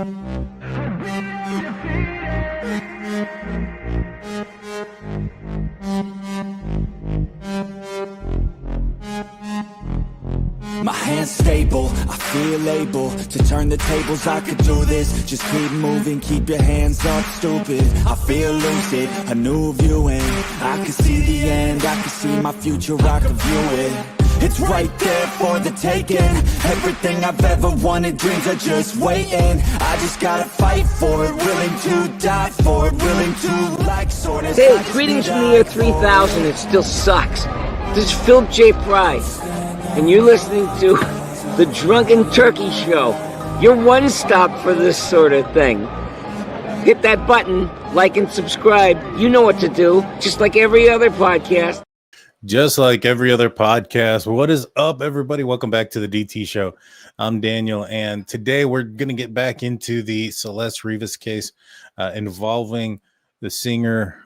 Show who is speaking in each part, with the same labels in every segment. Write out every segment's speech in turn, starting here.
Speaker 1: My hands stable, I feel able to turn the tables, I could do this. Just keep moving, keep your hands up, stupid. I feel lucid, a new viewing. I can see the end, I can see my future, I can view it. It's right there for the taking. Everything I've ever wanted, dreams are just waiting. I just gotta fight for it, willing to die for it, willing to like sort of.
Speaker 2: Hey, greetings from the year 3000, it still sucks. This is Philip J. Fry, and you're listening to the Drunken Turkey Show, your one stop for this sort of thing. Hit that button, like and subscribe. You know what to do, just like every other podcast.
Speaker 3: Just like every other podcast. What is up, everybody? Welcome back to the DT Show. I'm Daniel, and today we're going to get back into the Celeste Rivas case involving the singer,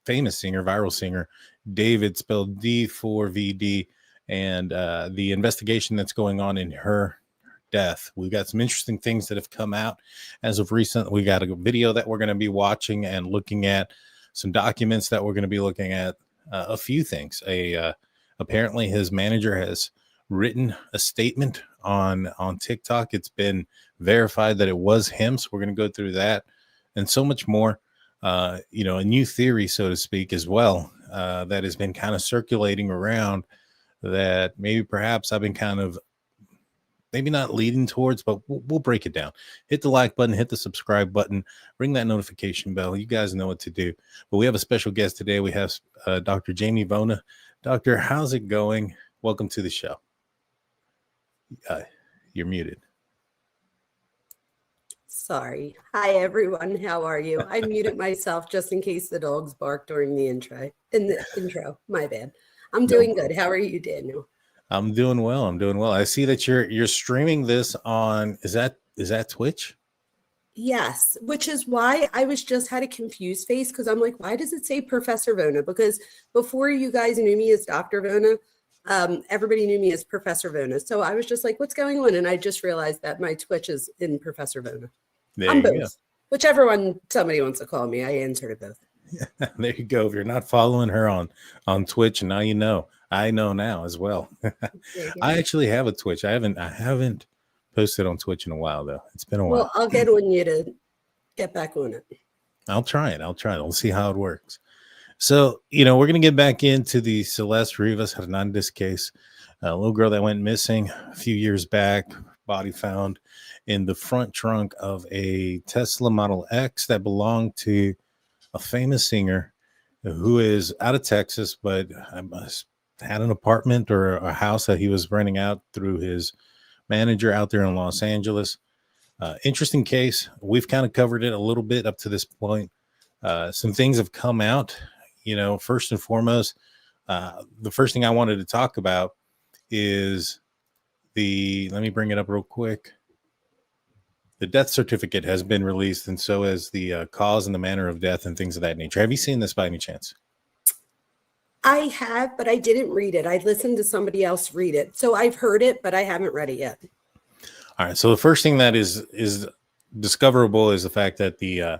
Speaker 3: famous singer, viral singer, David, spelled D4VD, and the investigation that's going on in her death. We've got some interesting things that have come out as of recent. We got a video that we're going to be watching and looking at, some documents that we're going to be looking at. A few things. Apparently his manager has written a statement on TikTok. It's been verified that it was him. So we're going to go through that and so much more. A new theory, so to speak, as well, that has been kind of circulating around that maybe perhaps I've been kind of maybe not leading towards, but we'll break it down. Hit the like button, hit the subscribe button, ring that notification bell. You guys know what to do. But we have a special guest today. We have Dr. Jamie Vona. Doctor, how's it going? Welcome to the show. You're muted.
Speaker 4: Sorry. Hi, everyone. How are you? I muted myself just in case the dogs bark during the intro. My bad. I'm doing good. How are you, Daniel?
Speaker 3: I'm doing well. I see that you're streaming this on, is that Twitch?
Speaker 4: Yes, which is why I was just had a confused face, because I'm like, why does it say Professor Vona? Because before you guys knew me as Dr. Vona, everybody knew me as Professor Vona. So I was just like, what's going on? And I just realized that my Twitch is in Professor Vona. I'm both. Go. Whichever one somebody wants to call me, I answer to both.
Speaker 3: There you go. If you're not following her on Twitch, now you know. I know now as well. I actually have a Twitch. I haven't posted on Twitch in a while though. It's been a while.
Speaker 4: Well, I'll get on you to get back on it.
Speaker 3: I'll try it. We'll see how it works. So, we're going to get back into the Celeste Rivas Hernandez case. A little girl that went missing a few years back, body found in the front trunk of a Tesla Model X that belonged to a famous singer who is out of Texas, but had an apartment or a house that he was renting out through his manager out there in Los Angeles. Interesting case. We've kind of covered it a little bit up to this point. Some things have come out. First and foremost, the first thing I wanted to talk about is let me bring it up real quick. The death certificate has been released, and so has the cause and the manner of death and things of that nature. Have you seen this by any chance?
Speaker 4: I have, but I didn't read it. I listened to somebody else read it. So I've heard it, but I haven't read it yet.
Speaker 3: All right. So the first thing that is discoverable is the fact that the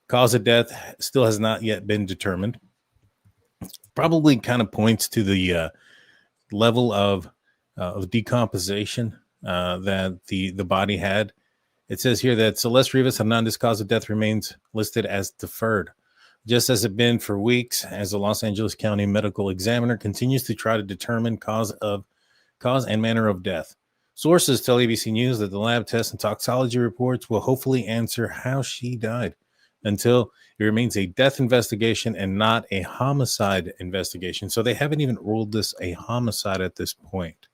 Speaker 3: cause of death still has not yet been determined. Probably kind of points to the level of decomposition that the body had. It says here that Celeste Rivas Hernandez cause of death remains listed as deferred, just as it's been for weeks, as the Los Angeles County Medical Examiner continues to try to determine cause and manner of death. Sources tell ABC News that the lab tests and toxicology reports will hopefully answer how she died. Until it remains a death investigation and not a homicide investigation. So they haven't even ruled this a homicide at this point.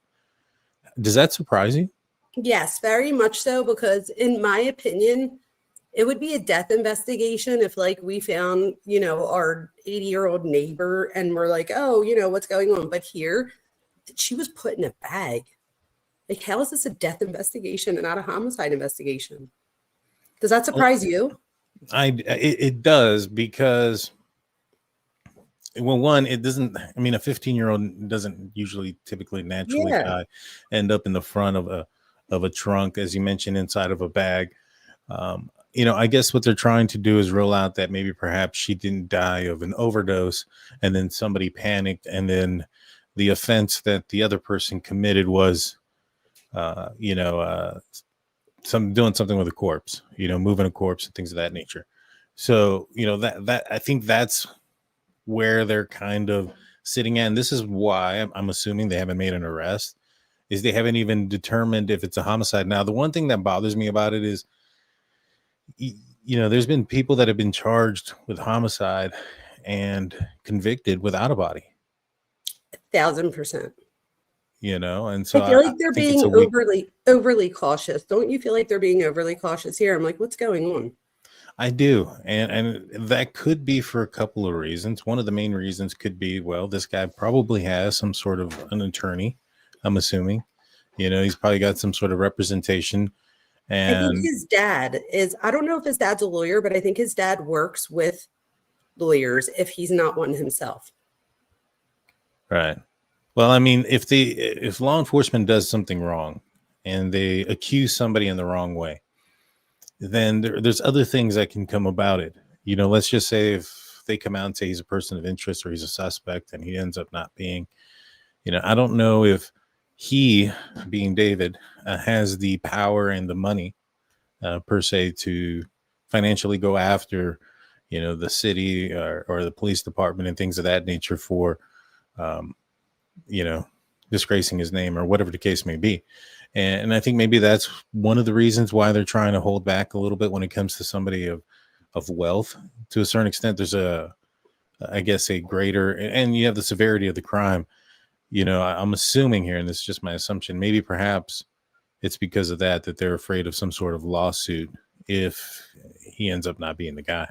Speaker 3: Does that surprise you?
Speaker 4: Yes, very much so, because in my opinion, it would be a death investigation if we found, our 80-year-old neighbor and we're like, oh, what's going on? But here, she was put in a bag. How is this a death investigation and not a homicide investigation? Does that surprise you?
Speaker 3: It does, because, well, one, it doesn't, a 15-year-old doesn't usually typically naturally end up in the front of a trunk, as you mentioned, inside of a bag. I guess what they're trying to do is rule out that maybe perhaps she didn't die of an overdose and then somebody panicked, and then the offense that the other person committed was, doing something with a corpse, moving a corpse and things of that nature. So, that I think that's where they're kind of sitting at. And this is why I'm assuming they haven't made an arrest, is they haven't even determined if it's a homicide. Now, the one thing that bothers me about it is, there's been people that have been charged with homicide and convicted without a body.
Speaker 4: 1,000%.
Speaker 3: And so
Speaker 4: I feel like they're being overly cautious. Don't you feel like they're being overly cautious here? I'm like, what's going on?
Speaker 3: I do. And that could be for a couple of reasons. One of the main reasons could be, well, this guy probably has some sort of an attorney, I'm assuming. He's probably got some sort of representation. And
Speaker 4: I think his dad is, I don't know if his dad's a lawyer, but I think his dad works with lawyers if he's not one himself.
Speaker 3: Right. Well, I mean, if law enforcement does something wrong and they accuse somebody in the wrong way, then there's other things that can come about it. Let's just say if they come out and say he's a person of interest or he's a suspect and he ends up not being, I don't know if he, being David, has the power and the money per se to financially go after, the city or the police department and things of that nature for, disgracing his name or whatever the case may be. And I think maybe that's one of the reasons why they're trying to hold back a little bit when it comes to somebody of wealth. To a certain extent, there's a greater, and you have the severity of the crime. I'm assuming here, and this is just my assumption, maybe perhaps it's because of that they're afraid of some sort of lawsuit if he ends up not being the guy.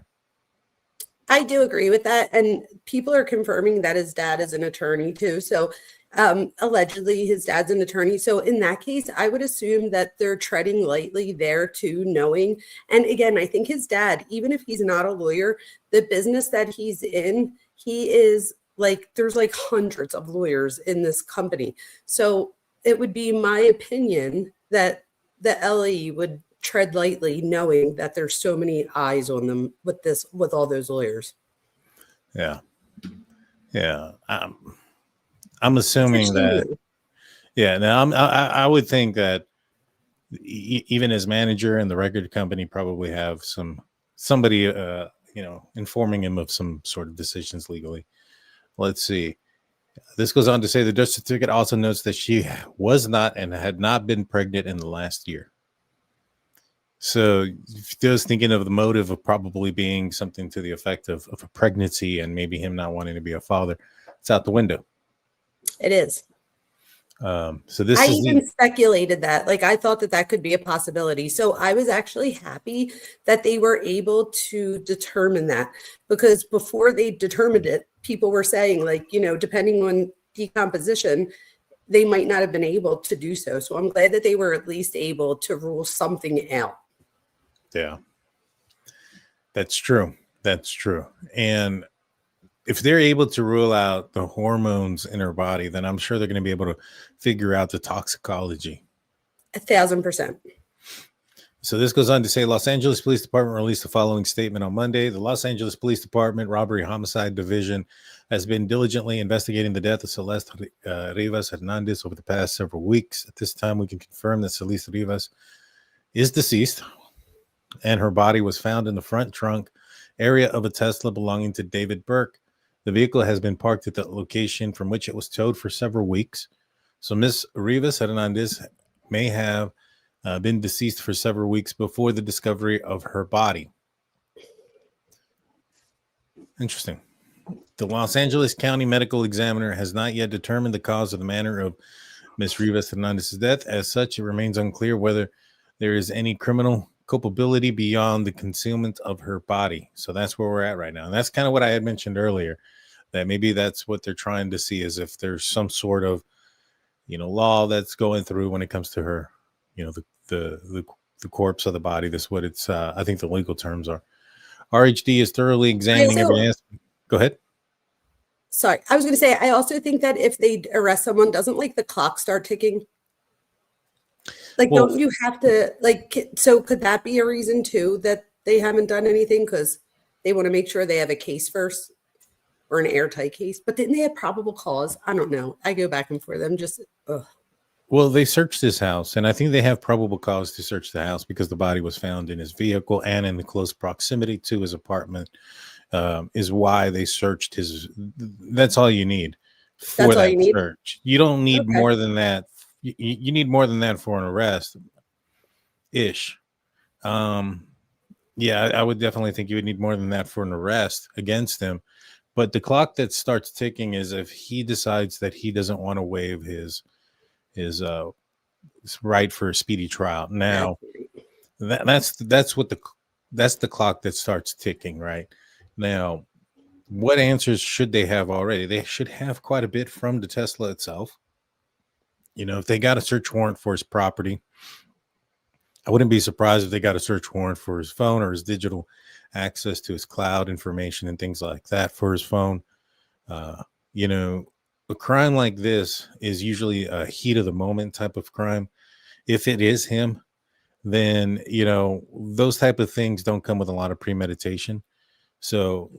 Speaker 4: I do agree with that. And people are confirming that his dad is an attorney too. So allegedly his dad's an attorney. So in that case, I would assume that they're treading lightly there too, knowing. And again, I think his dad, even if he's not a lawyer, the business that he's in, he is like, there's like hundreds of lawyers in this company. So it would be my opinion that the LE would tread lightly, knowing that there's so many eyes on them with all those lawyers.
Speaker 3: Yeah. I'm assuming that. Yeah. Now I would think that even his manager and the record company probably have somebody informing him of some sort of decisions legally. Let's see. This goes on to say the death certificate also notes that she was not and had not been pregnant in the last year. So just thinking of the motive of probably being something to the effect of a pregnancy and maybe him not wanting to be a father, it's out the window.
Speaker 4: It is.
Speaker 3: So this
Speaker 4: I
Speaker 3: is
Speaker 4: even speculated that, like, I thought that could be a possibility. So I was actually happy that they were able to determine that, because before they determined it, people were saying, like, depending on decomposition, they might not have been able to do so. So I'm glad that they were at least able to rule something out.
Speaker 3: Yeah, that's true. And if they're able to rule out the hormones in her body, then I'm sure they're going to be able to figure out the toxicology.
Speaker 4: 1,000%.
Speaker 3: So this goes on to say Los Angeles Police Department released the following statement on Monday. The Los Angeles Police Department Robbery Homicide Division has been diligently investigating the death of Celeste Rivas Hernandez over the past several weeks. At this time, we can confirm that Celeste Rivas is deceased, and her body was found in the front trunk area of a Tesla belonging to David Burke. The vehicle has been parked at the location from which it was towed for several weeks. So Miss Rivas Hernandez may have been deceased for several weeks before the discovery of her body. Interesting. The Los Angeles County Medical Examiner has not yet determined the cause of the manner of Miss Rivas Hernandez's death. As such, it remains unclear whether there is any criminal culpability beyond the concealment of her body. So that's where we're at right now. And that's kind of what I had mentioned earlier, that maybe that's what they're trying to see, is if there's some sort of, law that's going through when it comes to her, the corpse of the body. That's what it's, I think the legal terms are. RHD is thoroughly examining every aspect. Go ahead.
Speaker 4: Sorry, I was going to say, I also think that if they arrest someone, doesn't like the clock start ticking? Like,
Speaker 3: Well,
Speaker 4: don't you have to, like, so could that be a reason too that they haven't done anything because they want to make sure they have a case first or an airtight case? But didn't they have probable cause? I don't know. I go back and forth. I'm just, ugh.
Speaker 3: well, they searched his house, and I think they have probable cause to search the house because the body was found in his vehicle and in the close proximity to his apartment. Is why they searched his. That's all you need for
Speaker 4: That's all
Speaker 3: that
Speaker 4: you need?
Speaker 3: search. You don't need
Speaker 4: Okay.
Speaker 3: more than that. You need more than that for an arrest, ish. Yeah, I would definitely think you would need more than that for an arrest against him. But the clock that starts ticking is if he decides that he doesn't want to waive his right for a speedy trial. Now, that's the clock that starts ticking right now. What answers should they have already? They should have quite a bit from the Tesla itself. You know, if they got a search warrant for his property, I wouldn't be surprised if they got a search warrant for his phone or his digital access to his cloud information and things like that for his phone. You know, a crime like this is usually a heat of the moment type of crime. If it is him, then, you know, those type of things don't come with a lot of premeditation. So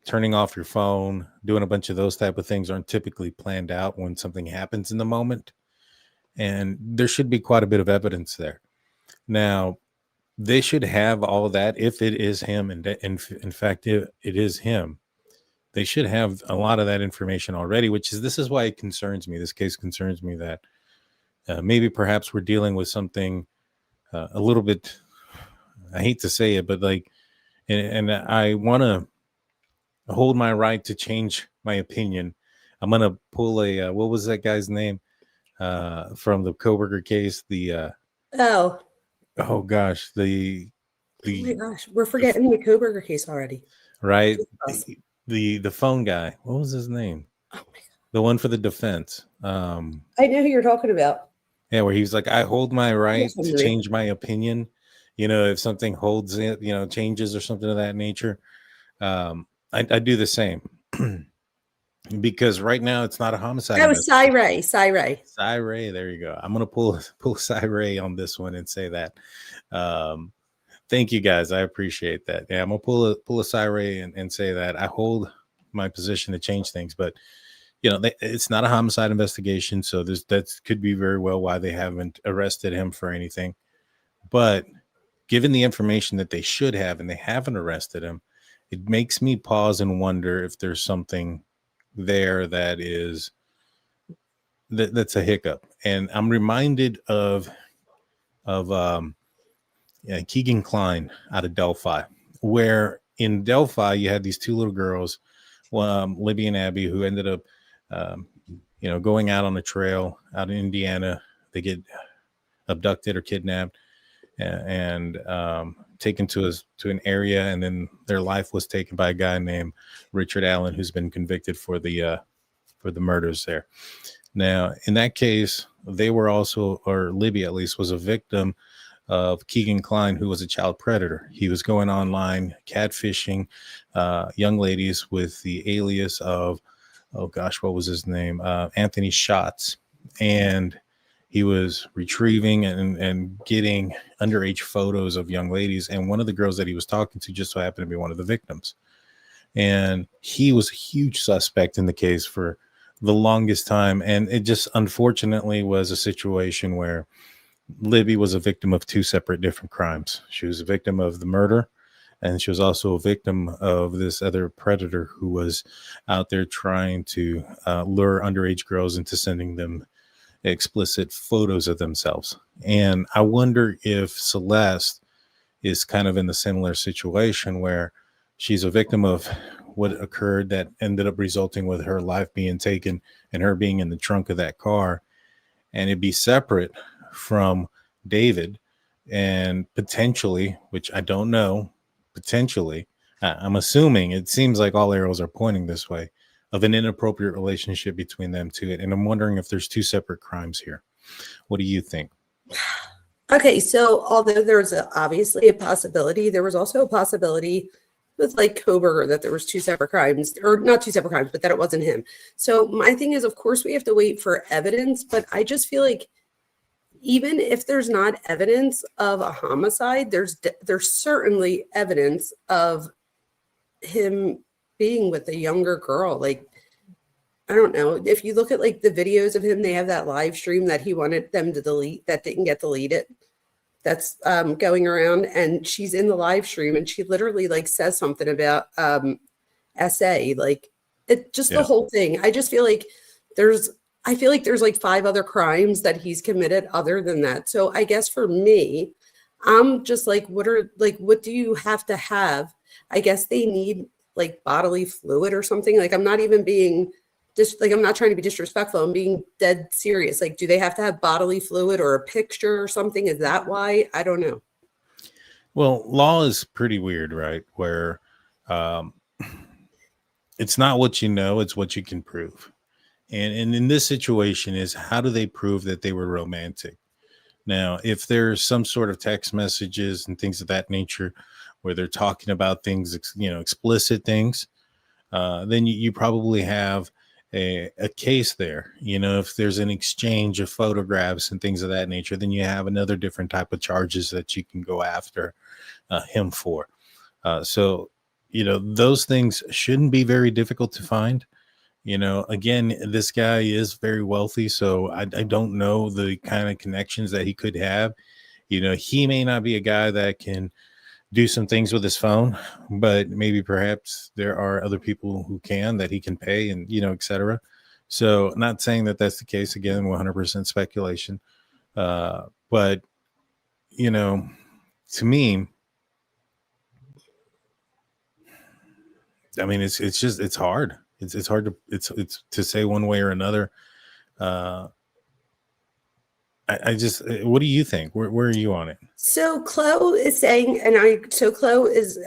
Speaker 3: turning off your phone, doing a bunch of those type of things aren't typically planned out when something happens in the moment. And there should be quite a bit of evidence there. Now, they should have all of that if it is him. And in fact, if it is him, they should have a lot of that information already, this is why it concerns me. This case concerns me that maybe perhaps we're dealing with something a little bit, I hate to say it, but like, and I want to hold my right to change my opinion. I'm going to pull what was that guy's name from the Coburger case? Oh gosh,
Speaker 4: oh my gosh, we're forgetting the Koberger case already.
Speaker 3: Right. The phone guy. What was his name?
Speaker 4: Oh my God.
Speaker 3: The one for the defense.
Speaker 4: I know who you're talking about.
Speaker 3: Yeah, where he was like, I hold my right to change my opinion. You know, if something holds it, you know, changes or something of that nature. I do the same. Because right now it's not a homicide.
Speaker 4: That was Cy Ray.
Speaker 3: There you go. I'm gonna pull Cy Ray on this one and say that. Thank you guys. I appreciate that. Yeah, I'm gonna pull a Cy Ray and say that I hold my position to change things, but you know, it's not a homicide investigation, so that could be very well why they haven't arrested him for anything. But given the information that they should have and they haven't arrested him, it makes me pause and wonder if there's something there that's a hiccup. And I'm reminded of Keegan Kline out of Delphi, where in Delphi you had these two little girls, Libby and Abby, who ended up going out on a trail out in Indiana. They get abducted or kidnapped and taken to an area, and then their life was taken by a guy named Richard Allen, who's been convicted for the murders there. Now, in that case, they were also, or Libby at least, was a victim of Keegan Kline, who was a child predator. He was going online catfishing young ladies with the alias of, oh gosh, what was his name? Anthony Shots. And he was retrieving and getting underage photos of young ladies. And one of the girls that he was talking to just so happened to be one of the victims. And he was a huge suspect in the case for the longest time. And it just unfortunately was a situation where Libby was a victim of two separate different crimes. She was a victim of the murder, and she was also a victim of this other predator who was out there trying to lure underage girls into sending them explicit photos of themselves. And I wonder if Celeste is kind of in the similar situation where she's a victim of what occurred that ended up resulting with her life being taken and her being in the trunk of that car, and it'd be separate from David and potentially, which I don't know, potentially, I'm assuming, it seems like all arrows are pointing this way, of an inappropriate relationship between them two. And I'm wondering if there's two separate crimes here. What do you think?
Speaker 4: Okay, so although there's obviously a possibility, there was also a possibility with like Koberger that there was two separate crimes, or not two separate crimes, but that it wasn't him. So my thing is, of course, we have to wait for evidence, but I just feel like even if there's not evidence of a homicide, there's certainly evidence of him being with a younger girl. Like, I don't know, if you look at like the videos of him, they have that live stream that he wanted them to delete that didn't get deleted. That's going around, and she's in the live stream, and she literally like says something about SA, like it just the whole thing. I just feel like there's like 5 other crimes that he's committed other than that. So I guess for me, I'm just like, what do you have to have? I guess they need like bodily fluid or something. Like, I'm not even being I'm not trying to be disrespectful. I'm being dead serious. Like, do they have to have bodily fluid or a picture or something? Is that why? I don't know.
Speaker 3: Well, law is pretty weird, right? Where it's not what you know, it's what you can prove. And in this situation is, how do they prove that they were romantic? Now, if there's some sort of text messages and things of that nature where they're talking about things, explicit things, then you probably have a case there. If there's an exchange of photographs and things of that nature, then you have another different type of charges that you can go after him for. So those things shouldn't be very difficult to find. Again, this guy is very wealthy, so I don't know the kind of connections that he could have. He may not be a guy that can do some things with his phone, but maybe perhaps there are other people who can, that he can pay, and etc. So not saying that that's the case. Again, 100% speculation. But to me, I mean, it's hard. It's hard to say one way or another. I just, what do you think? Where are you on it?
Speaker 4: So Chloe is saying, Chloe is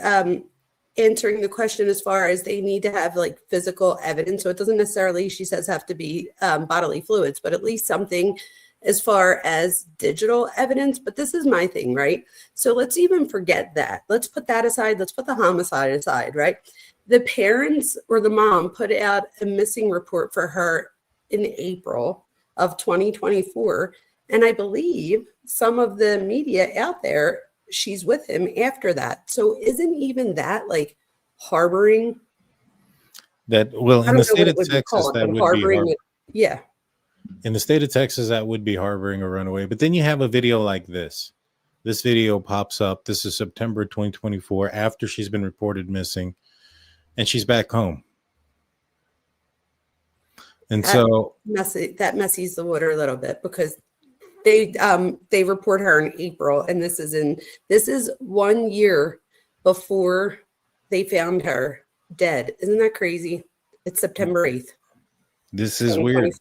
Speaker 4: answering the question as far as they need to have like physical evidence. So it doesn't necessarily, she says, have to be bodily fluids, but at least something as far as digital evidence. But this is my thing, right? So let's even forget that. Let's put that aside. Let's put the homicide aside, right? The parents or the mom put out a missing report for her in April of 2024. And I believe some of the media out there, she's with him after that. So isn't even that like harboring?
Speaker 3: That, well, in the state of Texas, that would be harboring.
Speaker 4: Yeah.
Speaker 3: In the state of Texas, that would be harboring a runaway. But then you have a video like this. This video pops up. This is September 2024, after she's been reported missing, and she's back home. And that
Speaker 4: messes the water a little bit, because they report her in April, and this is 1 year before they found her dead. Isn't that crazy? It's September 8th.
Speaker 3: This is weird.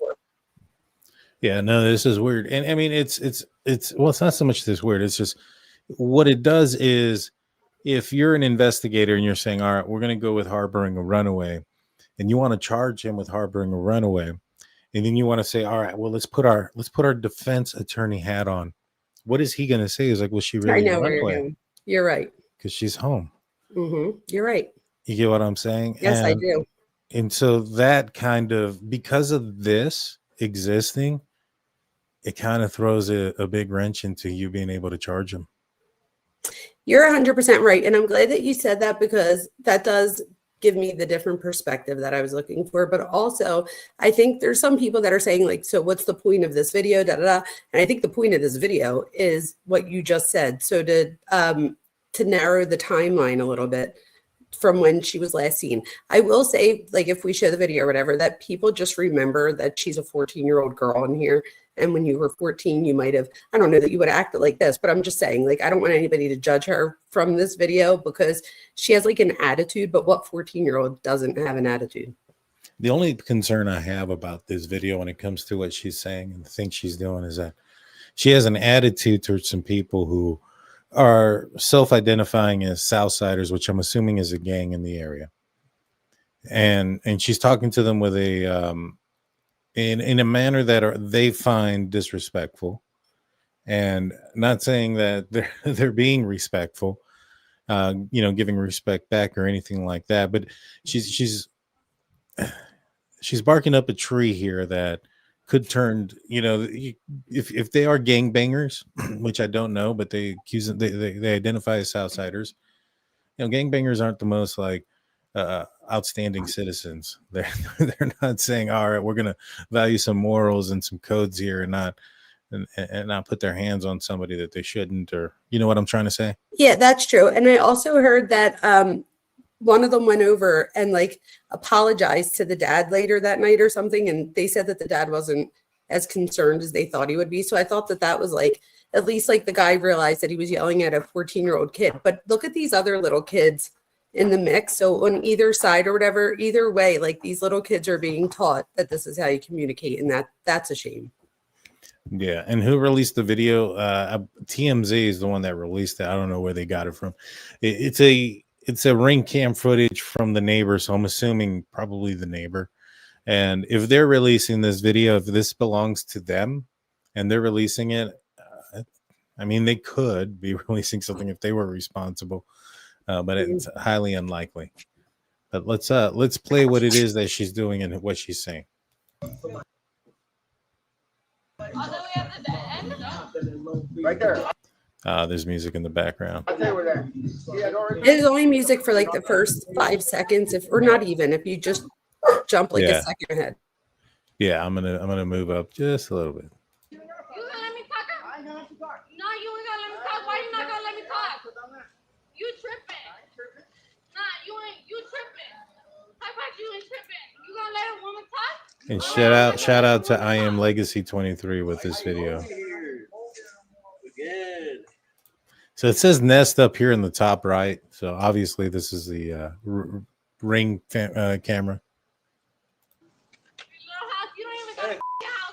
Speaker 3: Yeah, no, this is weird. And I mean, it's well, it's not so much this weird. It's just what it does is, if you're an investigator and you're saying, all right, we're going to go with harboring a runaway, and you want to charge him with harboring a runaway, and then you want to say, all right, well, let's put our defense attorney hat on. What is he going to say? Is like, was she really a runaway?
Speaker 4: You're right.
Speaker 3: Because she's home.
Speaker 4: Mm-hmm. You're right.
Speaker 3: You get what I'm saying?
Speaker 4: Yes, I do.
Speaker 3: And so that kind of, because of this existing, it kind of throws a big wrench into you being able to charge him.
Speaker 4: You're 100% right. And I'm glad that you said that, because that does give me the different perspective that I was looking for. But also, I think there's some people that are saying, like, so what's the point of this video? Da, da, da. And I think the point of this video is what you just said. So to narrow the timeline a little bit from when she was last seen. I will say, like, if we show the video or whatever, that people just remember that she's a 14-year-old girl in here. And when you were 14, you might have, I don't know that you would have acted like this, but I'm just saying, like, I don't want anybody to judge her from this video, because she has like an attitude, but what 14-year-old doesn't have an attitude?
Speaker 3: The only concern I have about this video when it comes to what she's saying and the things she's doing is that she has an attitude towards some people who are self-identifying as Southsiders, which I'm assuming is a gang in the area. And she's talking to them with a, in a manner that they find disrespectful, and not saying that they're being respectful, giving respect back or anything like that. But she's barking up a tree here that could turn, if they are gangbangers, which I don't know, but they accuse them, they identify as Southsiders. Gangbangers aren't the most like outstanding citizens. They're not saying, all right, we're gonna value some morals and some codes here, and not put their hands on somebody that they shouldn't, or you know what I'm trying to say?
Speaker 4: Yeah, that's true. And I also heard that one of them went over and like apologized to the dad later that night or something, and they said that the dad wasn't as concerned as they thought he would be. So I thought that was like, at least like the guy realized that he was yelling at a 14-year-old kid. But look at these other little kids in the mix. So on either side or whatever, either way, like these little kids are being taught that this is how you communicate, and that's a shame.
Speaker 3: Yeah. And who released the video? TMZ is the one that released it. I don't know where they got it from. It's a ring cam footage from the neighbor, so I'm assuming probably the neighbor. And if they're releasing this video, if this belongs to them and they're releasing it, I mean, they could be releasing something if they were responsible, but it's highly unlikely. But let's play what it is that she's doing and what she's saying.
Speaker 5: Right there.
Speaker 3: There's music in the background.
Speaker 5: I'll tell you where there.
Speaker 4: There's only music for like the first 5 seconds, or not even, if you just jump like a second ahead.
Speaker 3: Yeah, I'm gonna move up just a little bit.
Speaker 6: You gonna let me talk? I ain't gonna let you talk. No, you ain't gonna let me talk. Why you not gonna let me talk? You tripping? Nah, you tripping. How about you ain't tripping? You gonna let a woman talk?
Speaker 3: And shout out to I Am Legacy 23 with this video. So it says Nest up here in the top right. So obviously this is the ring camera.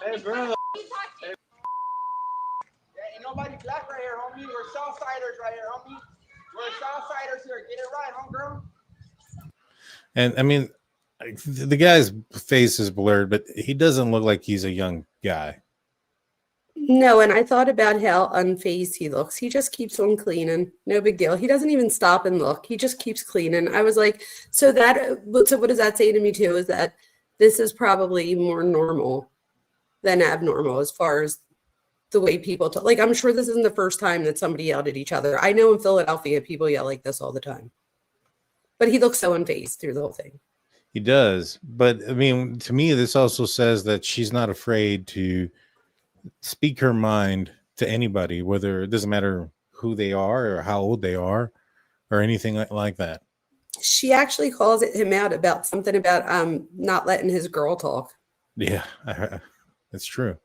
Speaker 5: Hey, bro. Hey. Ain't nobody black right here, homie. We're Southsiders right here, homie. We're Southsiders here. Get it right, homegirl.
Speaker 3: And I mean, the guy's face is blurred, but he doesn't look like he's a young guy.
Speaker 4: No, and I thought about how unfazed he looks. He just keeps on cleaning. No big deal. He doesn't even stop and look. He just keeps cleaning. I was like, so what does that say to me too? Is that this is probably more normal than abnormal as far as the way people talk. Like, I'm sure this isn't the first time that somebody yelled at each other. I know in Philadelphia, people yell like this all the time. But he looks so unfazed through the whole thing.
Speaker 3: He does. But, I mean, to me, this also says that she's not afraid to speak her mind to anybody, whether it doesn't matter who they are or how old they are or anything like that.
Speaker 4: She actually calls him out about something about not letting his girl talk.
Speaker 3: Yeah, that's true.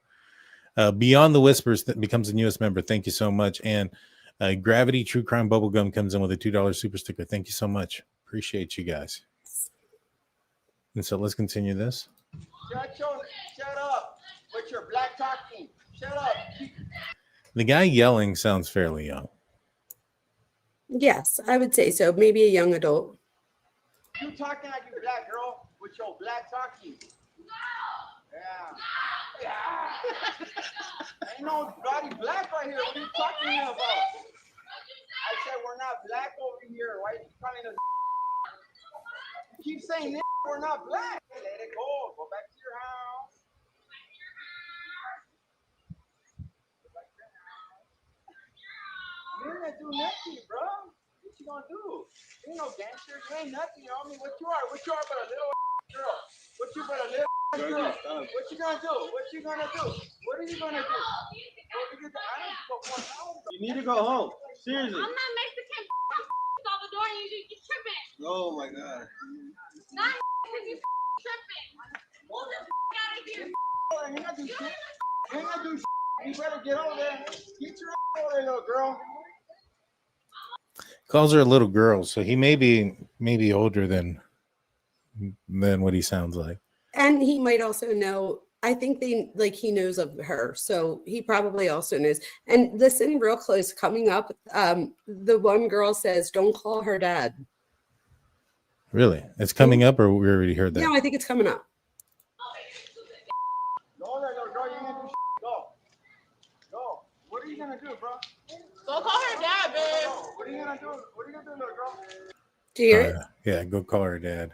Speaker 3: Beyond the Whispers that becomes a newest member. Thank you so much. And Gravity True Crime Bubblegum comes in with a $2 super sticker. Thank you so much. Appreciate you guys. And so let's continue this.
Speaker 5: Shut up with your black talking. Shut up.
Speaker 3: The guy yelling sounds fairly young.
Speaker 4: Yes, I would say so. Maybe a young adult.
Speaker 5: You talking like you black girl with your black talking. Yeah. Ain't no bloody black right here. What are you talking about? I said we're not black over here. Why are you calling us? You keep saying this, we're not black. Hey, let it go. Go back to your house. Go back to your house. You ain't gonna do nothing, bro. What you gonna do? You ain't no gangster. You ain't nothing, homie. What you are? What you are but a little girl? What you but a little girl? What you gonna do? What you gonna do? What are you gonna do? You need to go home. Seriously.
Speaker 6: I'm not Mexican. Salvador, you tripping.
Speaker 5: Oh my God.
Speaker 6: Not because you tripping. Move this out of here.
Speaker 5: You ain't gonna do shit. You ain't gonna do shit. You better get over there. Get your ass over there, little girl.
Speaker 3: Calls her a little girl, so he may be older than what he sounds like. And
Speaker 4: he might also know. I think he knows of her, so he probably also knows. And listen, real close, coming up, the one girl says, "Don't call her dad."
Speaker 3: Really? It's coming up, or we already heard that?
Speaker 4: No, I think it's coming up.
Speaker 5: Go there, little girl. You ain't gonna do shit. Go. Go. What are you gonna do, bro?
Speaker 6: Go call her dad, babe.
Speaker 5: What are you gonna do? What are you gonna do, little girl?
Speaker 4: Do you hear it?
Speaker 3: Yeah, go call her dad.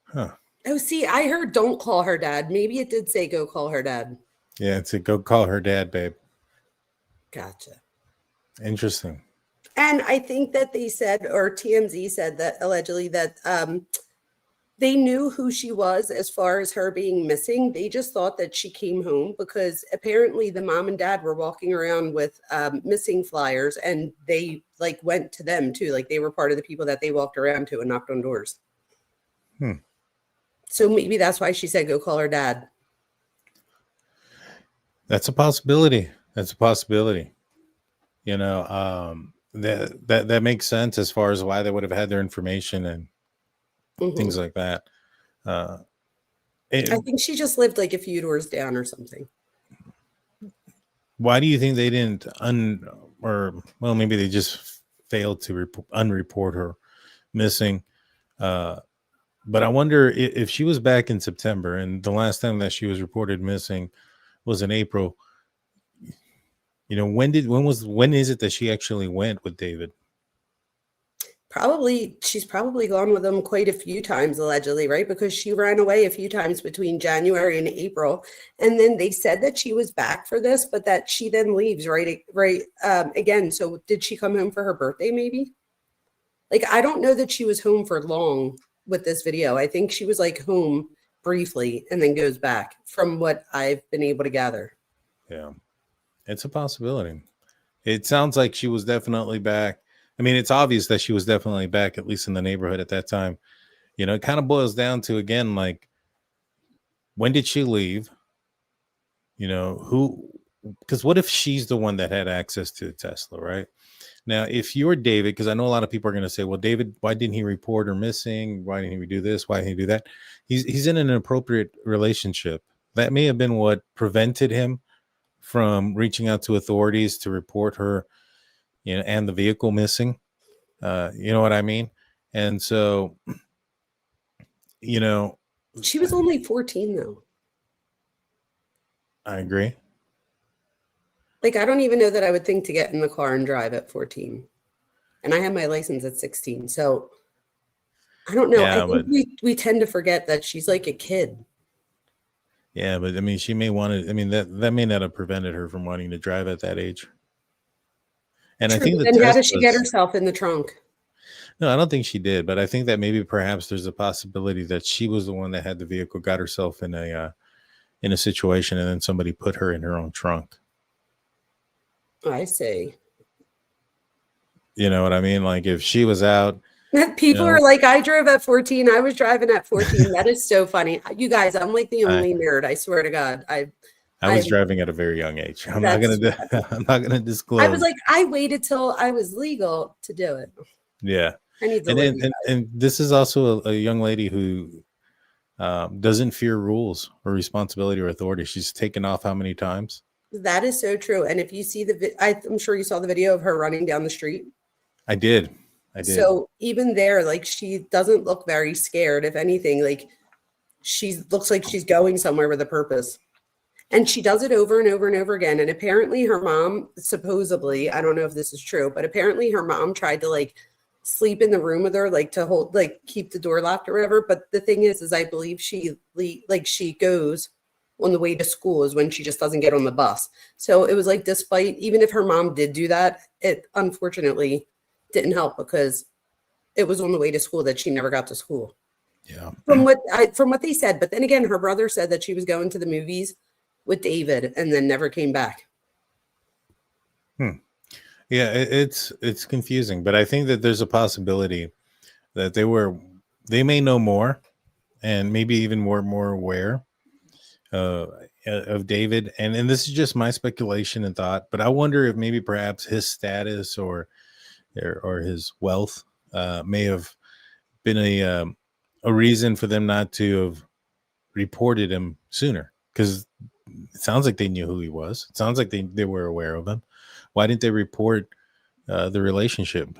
Speaker 3: Huh.
Speaker 4: Oh, see, I heard don't call her dad. Maybe it did say go call her dad.
Speaker 3: Yeah, it's a go call her dad, babe.
Speaker 4: Gotcha.
Speaker 3: Interesting.
Speaker 4: And I think that they said, or TMZ said that allegedly that they knew who she was as far as her being missing. They just thought that she came home because apparently the mom and dad were walking around with missing flyers, and they like went to them too. Like they were part of the people that they walked around to and knocked on doors. So maybe that's why she said, go call her dad.
Speaker 3: That's a possibility. That's a possibility. You know, that makes sense as far as why they would have had their information and things like that.
Speaker 4: I think she just lived like a few doors down or something.
Speaker 3: Why do you think they didn't well, maybe they just failed to unreport her missing? But I wonder if she was back in September and the last time that she was reported missing was in April. You know, when is it that she actually went with David?
Speaker 4: She's probably gone with him quite a few times, allegedly, right? Because she ran away a few times between January and April. And then they said that she was back for this, but that she then leaves again. So did she come home for her birthday maybe? Like, I don't know that she was home for long with this video. I think she was like home briefly and then goes back from what I've been able to gather.
Speaker 3: Yeah, it's a possibility. It sounds like she was definitely back. I mean, it's obvious that she was definitely back, at least in the neighborhood at that time. You know, it kind of boils down to, again, like, when did she leave? You know, because what if she's the one that had access to the Tesla, right? Now, if you're David, because I know a lot of people are going to say, well, David, why didn't he report her missing? Why didn't he do this? Why didn't he do that? He's in an inappropriate relationship. That may have been what prevented him from reaching out to authorities to report her, you know, and the vehicle missing. You know what I mean? And so, you know,
Speaker 4: she was only 14 though.
Speaker 3: I agree.
Speaker 4: Like, I don't even know that I would think to get in the car and drive at 14. And I have my license at 16. So I don't know.
Speaker 3: Yeah,
Speaker 4: I think we tend to forget that she's like a kid.
Speaker 3: Yeah, but I mean, she may want to, I mean, that may not have prevented her from wanting to drive at that age. And
Speaker 4: True,
Speaker 3: I think
Speaker 4: then how does she get herself in the trunk?
Speaker 3: No, I don't think she did, but I think that maybe perhaps there's a possibility that she was the one that had the vehicle, got herself in a situation, and then somebody put her in her own trunk.
Speaker 4: I see.
Speaker 3: You know what I mean? Like, if she was out,
Speaker 4: people are like, I drove at 14. I was driving at 14. That is so funny. You guys, I'm like the only nerd. I swear to God. I
Speaker 3: was driving at a very young age. I'm not gonna disclose.
Speaker 4: I was like, I waited till I was legal to do it.
Speaker 3: Yeah.
Speaker 4: I need to
Speaker 3: and this is also a young lady who doesn't fear rules or responsibility or authority. She's taken off how many times?
Speaker 4: That is so true. And if you see I'm sure you saw the video of her running down the street.
Speaker 3: I did.
Speaker 4: So even there, like, she doesn't look very scared. If anything, like, she looks like she's going somewhere with a purpose. And she does it over and over and over again. And apparently her mom, supposedly, I don't know if this is true, but apparently her mom tried to like sleep in the room with her, like to hold, like keep the door locked or whatever. But the thing is I believe she goes on the way to school is when she just doesn't get on the bus. So it was like, despite, even if her mom did do that, it unfortunately didn't help because it was on the way to school that she never got to school.
Speaker 3: Yeah.
Speaker 4: From what they said. But then again, her brother said that she was going to the movies with David and then never came back.
Speaker 3: Yeah, it's confusing, but I think that there's a possibility that they may know more and maybe even more aware of David. And this is just my speculation and thought, but I wonder if maybe perhaps his status or his wealth may have been a reason for them not to have reported him sooner, because it sounds like they knew who he was. It sounds like they were aware of him. Why didn't they report the relationship?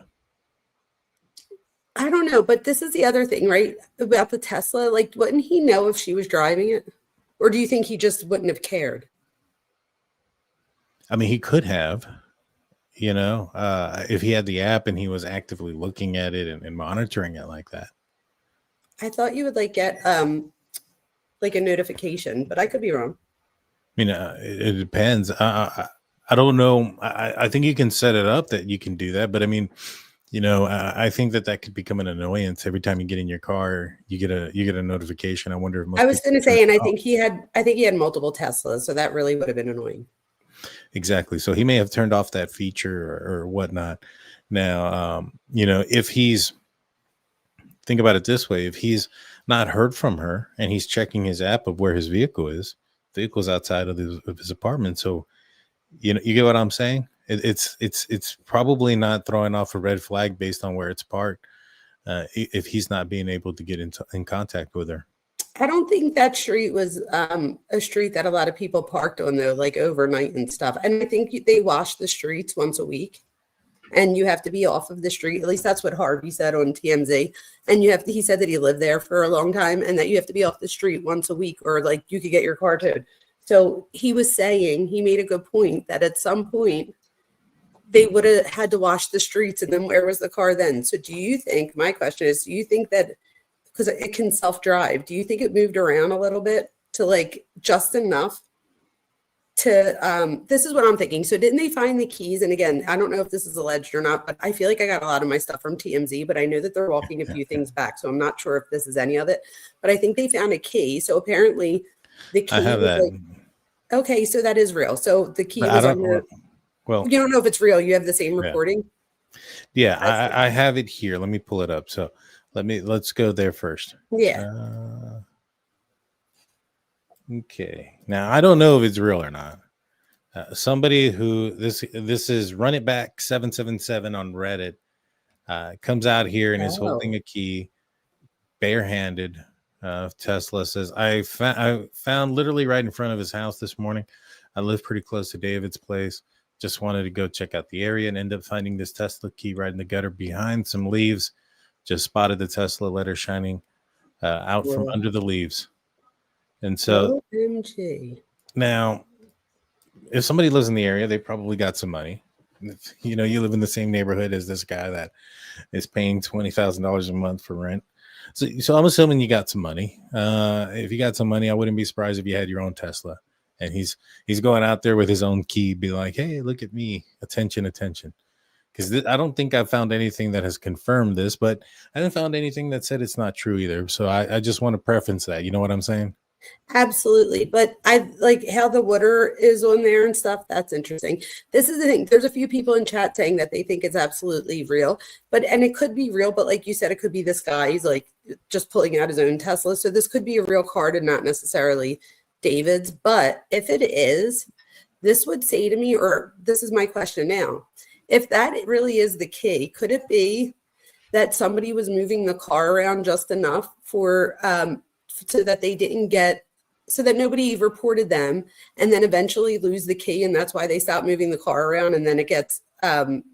Speaker 4: I don't know, but this is the other thing, right? About the Tesla. Like, wouldn't he know if she was driving it? Or do you think he just wouldn't have cared?
Speaker 3: I mean, he could have, if he had the app and he was actively looking at it and monitoring it like that.
Speaker 4: I thought you would like get like a notification, but I could be wrong.
Speaker 3: I mean, it depends. I don't know. I think you can set it up that you can do that, but I mean, you know, I think that could become an annoyance every time you get in your car. You get a notification. I wonder if most
Speaker 4: I was
Speaker 3: people
Speaker 4: going to
Speaker 3: turn
Speaker 4: say, and
Speaker 3: it
Speaker 4: I
Speaker 3: off.
Speaker 4: think he had multiple Teslas, so that really would have been annoying.
Speaker 3: Exactly. So he may have turned off that feature or whatnot. Now, you know, if he's think about it this way: if he's not heard from her and he's checking his app of where his vehicle's outside of his apartment. So, you know, you get what I'm saying? It's probably not throwing off a red flag based on where it's parked. If he's not being able to get in contact with her.
Speaker 4: I don't think that street was a street that a lot of people parked on though, like overnight and stuff. And I think they wash the streets once a week, and you have to be off of the street. At least that's what Harvey said on TMZ. And he said that he lived there for a long time, and that you have to be off the street once a week, or like you could get your car towed. So he was saying, he made a good point that at some point they would have had to wash the streets, and then where was the car then? So do you think, my question is, do you think that, because it can self-drive, do you think it moved around a little bit to like just enough to, this is what I'm thinking. So didn't they find the keys? And again, I don't know if this is alleged or not, but I feel like I got a lot of my stuff from TMZ, but I know that they're walking a few things back. So I'm not sure if this is any of it, but I think they found a key. So apparently the key
Speaker 3: I have
Speaker 4: was
Speaker 3: that.
Speaker 4: like, okay, so that is real. So the key
Speaker 3: But
Speaker 4: was on your,
Speaker 3: well,
Speaker 4: you don't know if it's real. You have the same
Speaker 3: Yeah.
Speaker 4: recording.
Speaker 3: yeah, I have it here. Let me pull it up. So let's go there first.
Speaker 4: Yeah.
Speaker 3: Okay. Now I don't know if it's real or not. Somebody who this is Run It Back 777 on Reddit comes out here and is holding a key, barehanded. Tesla says, I found literally right in front of his house this morning. I live pretty close to David's place. Just wanted to go check out the area and end up finding this Tesla key right in the gutter behind some leaves. Just spotted the Tesla letter shining out from under the leaves. And so
Speaker 4: OMG.
Speaker 3: now, if somebody lives in the area, they probably got some money. You know, you live in the same neighborhood as this guy that is paying $20,000 a month for rent. So I'm assuming you got some money. If you got some money, I wouldn't be surprised if you had your own Tesla. And he's going out there with his own key, be like, hey, look at me. Attention. Because I don't think I've found anything that has confirmed this, but I haven't found anything that said it's not true either. So I just want to preference that. You know what I'm saying?
Speaker 4: Absolutely. But I like how the water is on there and stuff. That's interesting. This is the thing. There's a few people in chat saying that they think it's absolutely real, and it could be real, but like you said, it could be this guy. He's like just pulling out his own Tesla. So this could be a real card and not necessarily David's. But if it is, this would say to me, or this is my question now, if that really is the key, could it be that somebody was moving the car around just enough for, so that they didn't get, so that nobody reported them, and then eventually lose the key, and that's why they stopped moving the car around, and then it gets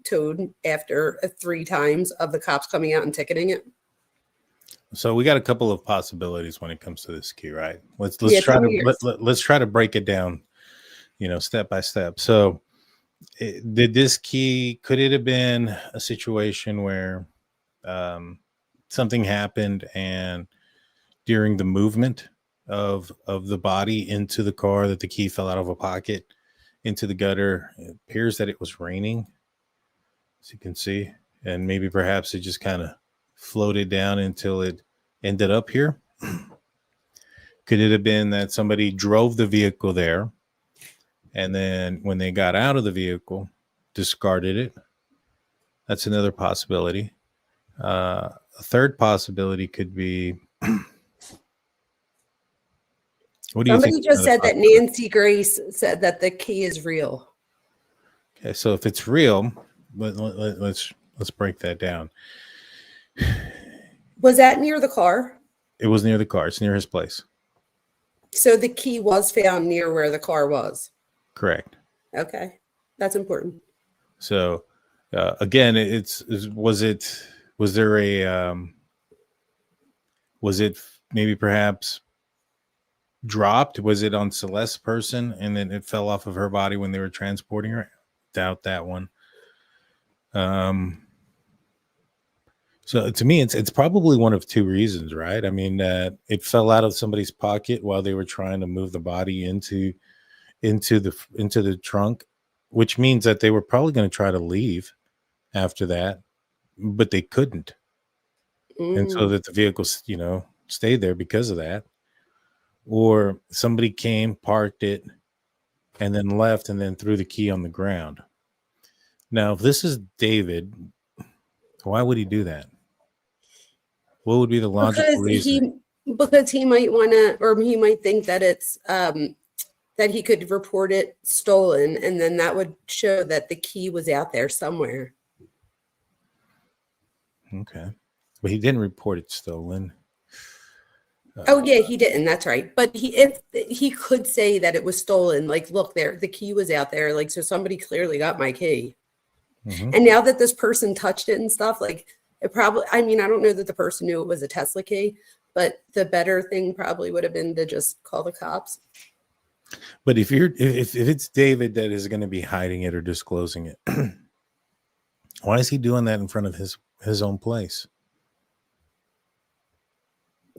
Speaker 4: towed after 3 times of the cops coming out and ticketing it?
Speaker 3: So we got a couple of possibilities when it comes to this key, right? Let's try to break it down, you know, step by step. So did this key, could it have been a situation where something happened and during the movement of the body into the car that the key fell out of a pocket into the gutter? It appears that it was raining, as you can see, and maybe perhaps it just kind of floated down until it ended up here. Could it have been that somebody drove the vehicle there and then when they got out of the vehicle, discarded it? That's another possibility. A third possibility could be, what do you think?
Speaker 4: Somebody just said that Nancy Grace said that the key is real.
Speaker 3: Okay, so if it's real, let's break that down.
Speaker 4: Was that near the car?
Speaker 3: It was near the car. It's near his place.
Speaker 4: So the key was found near where the car was.
Speaker 3: Correct.
Speaker 4: Okay, that's important.
Speaker 3: So again, was it maybe perhaps dropped? Was it on Celeste's person and then it fell off of her body when they were transporting her? Doubt that one. So to me, it's probably one of two reasons, right? I mean, it fell out of somebody's pocket while they were trying to move the body into the trunk, which means that they were probably going to try to leave after that, but they couldn't, and so that the vehicle, stayed there because of that. Or somebody came, parked it, and then left, and then threw the key on the ground. Now, if this is David, why would he do that? What would be the logical reason?
Speaker 4: Because he might want to, or he might think that it's that he could report it stolen, and then that would show that the key was out there somewhere.
Speaker 3: Okay, but he didn't report it stolen.
Speaker 4: Oh yeah, he didn't. That's right. But if he could say that it was stolen, like, look, there, the key was out there, like, so somebody clearly got my key. And now that this person touched it and stuff, like, it probably, I mean, I don't know that the person knew it was a Tesla key, but the better thing probably would have been to just call the cops.
Speaker 3: But if it's David that is going to be hiding it or disclosing it, why is he doing that in front of his own place?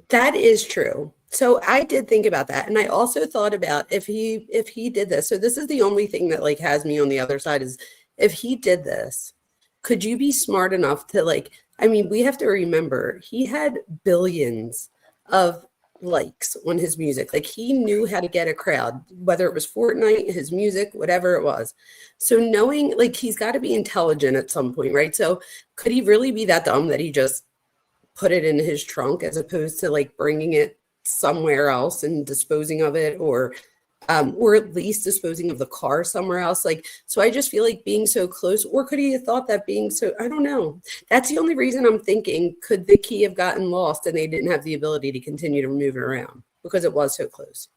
Speaker 4: That is true. So I did think about that. And I also thought about if he did this. So this is the only thing that like has me on the other side is if he did this, could you be smart enough to like, I mean, we have to remember he had billions of likes on his music. Like he knew how to get a crowd, whether it was Fortnite, his music, whatever it was. So knowing like he's got to be intelligent at some point, right? So could he really be that dumb that he just put it in his trunk as opposed to like bringing it somewhere else and disposing of it, or at least disposing of the car somewhere else? Like, so I just feel like being so close, or could he have thought that being so, I don't know. That's the only reason I'm thinking, could the key have gotten lost and they didn't have the ability to continue to move it around because it was so close?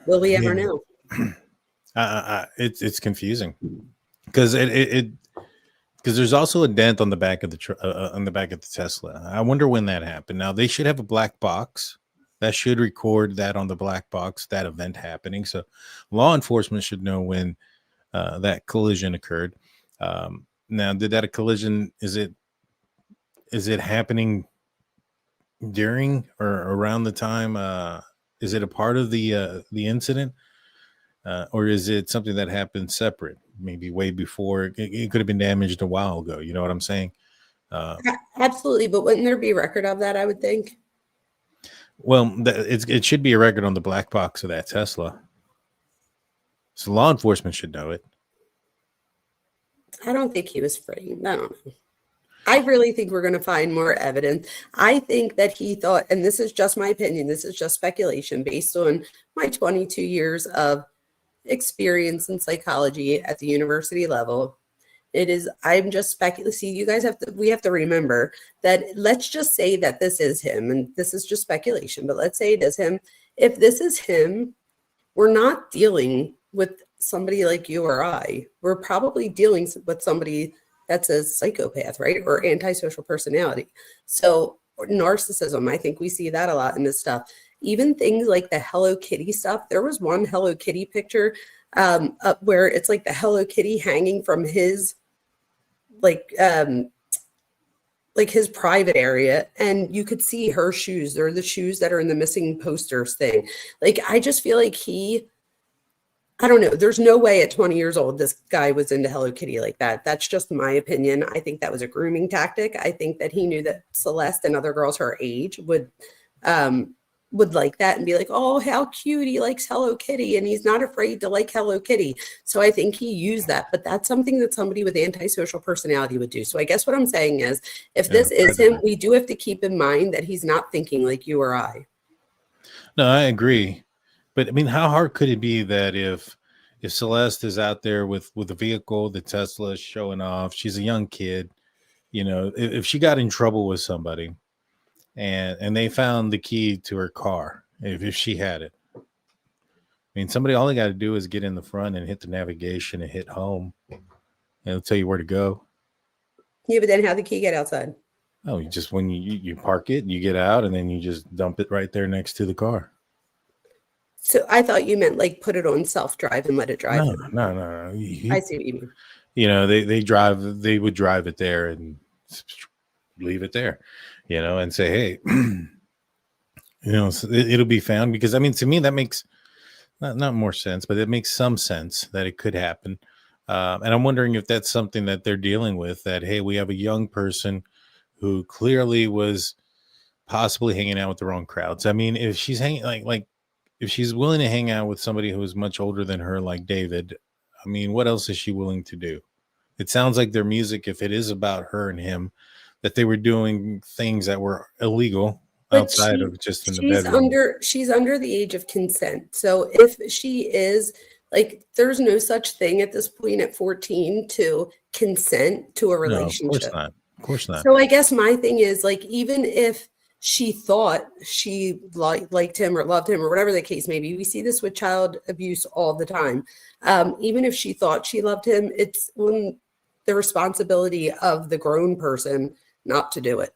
Speaker 4: Will we ever know?
Speaker 3: It's confusing because because there's also a dent on the back of the Tesla. I wonder when that happened. Now they should have a black box that should record that on the black box, that event happening. So law enforcement should know when that collision occurred. Now, did that a collision? Is it happening during or around the time? Is it a part of the incident, or is it something that happened separate? Maybe way before. It could have been damaged a while ago. You know what I'm saying?
Speaker 4: Absolutely, but wouldn't there be a record of that? I would think.
Speaker 3: Well, it should be a record on the black box of that Tesla. So law enforcement should know it.
Speaker 4: I don't think he was framed. I don't know. I really think we're going to find more evidence. I think that he thought, and this is just my opinion, this is just speculation based on my 22 years of experience in psychology at the university level. I'm just speculating. See, you guys we have to remember that, let's just say that this is him, and this is just speculation, but let's say it is him. If this is him, we're not dealing with somebody like you or I. We're probably dealing with somebody that's a psychopath, right? Or antisocial personality. So narcissism, I think we see that a lot in this stuff. Even things like the Hello Kitty stuff. There was one Hello Kitty picture where it's like the Hello Kitty hanging from his his private area, and you could see her shoes. They're the shoes that are in the missing posters thing. Like, I just feel like I don't know. There's no way at 20 years old this guy was into Hello Kitty like that. That's just my opinion. I think that was a grooming tactic. I think that he knew that Celeste and other girls her age would like that and be like, oh, how cute, he likes Hello Kitty and he's not afraid to like Hello Kitty. So I think he used that, but that's something that somebody with antisocial personality would do. So I guess what I'm saying is, if this is him, we do have to keep in mind that he's not thinking like you or I.
Speaker 3: No, I agree. But I mean, how hard could it be that if Celeste is out there with a vehicle, the Tesla is showing off, she's a young kid, if she got in trouble with somebody, and they found the key to her car, if she had it. I mean, all they got to do is get in the front and hit the navigation and hit home, and it'll tell you where to go.
Speaker 4: Yeah, but then how the key get outside?
Speaker 3: Oh, you just, when you park it, you get out, and then you just dump it right there next to the car.
Speaker 4: So I thought you meant like put it on self-drive and let it drive.
Speaker 3: No.
Speaker 4: I see what you mean.
Speaker 3: you know, they would drive it there and leave it there, you know, and say, hey, you know, it'll be found. Because I mean, to me, that makes not more sense, but it makes some sense that it could happen. And I'm wondering if that's something that they're dealing with, that, hey, we have a young person who clearly was possibly hanging out with the wrong crowds. I mean, if she's hanging like if she's willing to hang out with somebody who is much older than her, like David, I mean, what else is she willing to do? It sounds like their music, if it is about her and him, that they were doing things that were illegal
Speaker 4: But
Speaker 3: outside of just in the
Speaker 4: she's
Speaker 3: bedroom.
Speaker 4: she's under the age of consent. So if she is like, there's no such thing at this point at 14 to consent to a
Speaker 3: No, of course
Speaker 4: relationship.
Speaker 3: not. Of course not.
Speaker 4: So I guess my thing is, like, even if she thought she liked him or loved him or whatever the case may be, we see this with child abuse all the time. Even if she thought she loved him, it's when the responsibility of the grown person not to do it.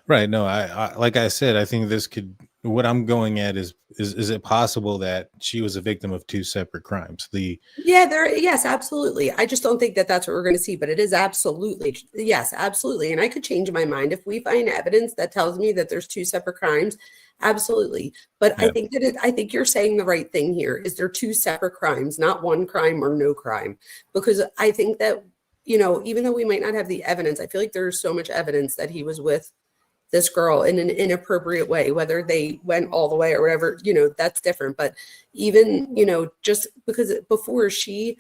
Speaker 3: Right. No, I like I said, I think this could, what I'm going at is it possible that she was a victim of two separate crimes?
Speaker 4: Yes, absolutely. I just don't think that that's what we're going to see, but it is absolutely, yes, absolutely. And I could change my mind if we find evidence that tells me that there's two separate crimes. Absolutely. But
Speaker 3: Yeah.
Speaker 4: I think you're saying the right thing here. Is there two separate crimes, not one crime or no crime? Because I think that, you know, even though we might not have the evidence, I feel like there's so much evidence that he was with this girl in an inappropriate way, whether they went all the way or whatever, you know, that's different. But even, you know, just because before she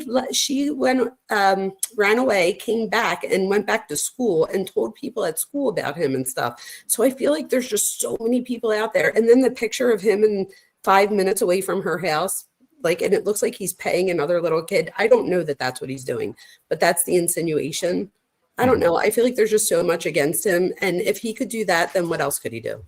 Speaker 4: went, ran away, came back and went back to school and told people at school about him and stuff. So I feel like there's just so many people out there. And then the picture of him in 5 minutes away from her house, like, and it looks like he's paying another little kid. I don't know that that's what he's doing, but that's the insinuation. I don't know. I feel like there's just so much against him. And if he could do that, then what else could he do?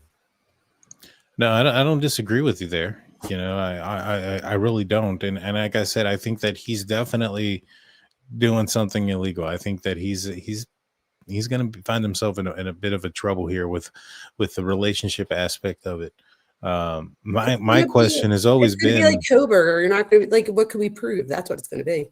Speaker 3: No, I don't disagree with you there. You know, I really don't. And like I said, I think that he's definitely doing something illegal. I think that he's going to find himself in a bit of a trouble here with the relationship aspect of it. My question has always been
Speaker 4: like Coburg, you're not going to be like, what can we prove? That's what it's going to be.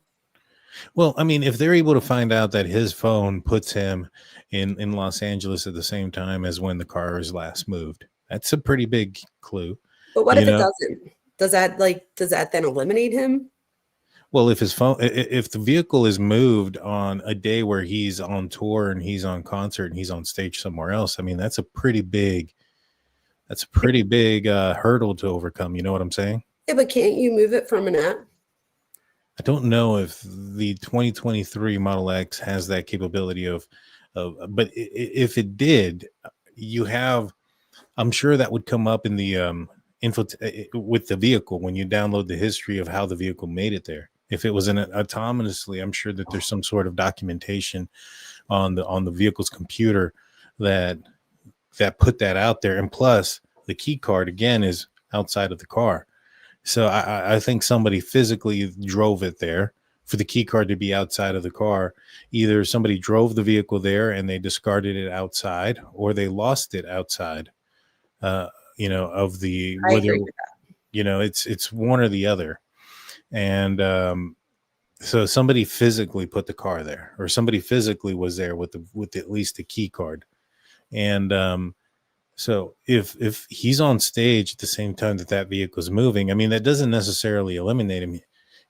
Speaker 3: Well, I mean, if they're able to find out that his phone puts him in Los Angeles at the same time as when the car is last moved, that's a pretty big clue.
Speaker 4: But what if it doesn't? Does that then eliminate him?
Speaker 3: Well, if the vehicle is moved on a day where he's on tour and he's on concert and he's on stage somewhere else, I mean, that's a pretty big hurdle to overcome. You know what I'm saying?
Speaker 4: Yeah, but can't you move it from an app?
Speaker 3: I don't know if the 2023 Model X has that capability but if it did, I'm sure that would come up in the info with the vehicle when you download the history of how the vehicle made it there. If it was autonomously, I'm sure that there's some sort of documentation on the vehicle's computer that put that out there. And plus, the key card again is outside of the car. So I think somebody physically drove it there for the key card to be outside of the car. Either somebody drove the vehicle there and they discarded it outside, or they lost it outside. You know, of the whether, you know, it's one or the other. And so somebody physically put the car there, or somebody physically was there with at least the key card. And so if he's on stage at the same time that vehicle is moving, I mean, that doesn't necessarily eliminate him.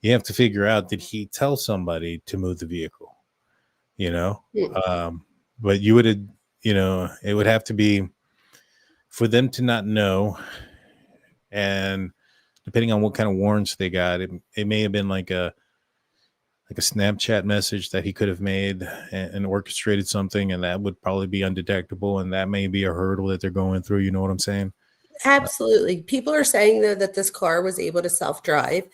Speaker 3: You have to figure out, did he tell somebody to move the vehicle? You know, but you would, you know, it would have to be for them to not know. And depending on what kind of warrants they got, it may have been like a Snapchat message that he could have made and orchestrated something, and that would probably be undetectable, and that may be a hurdle that they're going through. You know what I'm saying?
Speaker 4: Absolutely. People are saying, though, that this car was able to self-drive.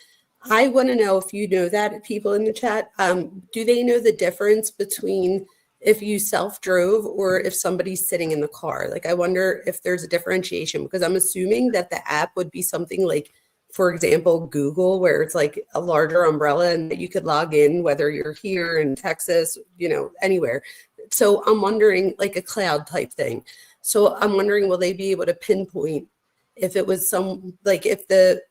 Speaker 4: I want to know if you know that, people in the chat. Do they know the difference between if you self-drove or if somebody's sitting in the car? Like, I wonder if there's a differentiation, because I'm assuming that the app would be something like, for example, Google, where it's like a larger umbrella and that you could log in, whether you're here in Texas, you know, anywhere. So I'm wondering, like a cloud type thing. So I'm wondering, will they be able to pinpoint if it was if the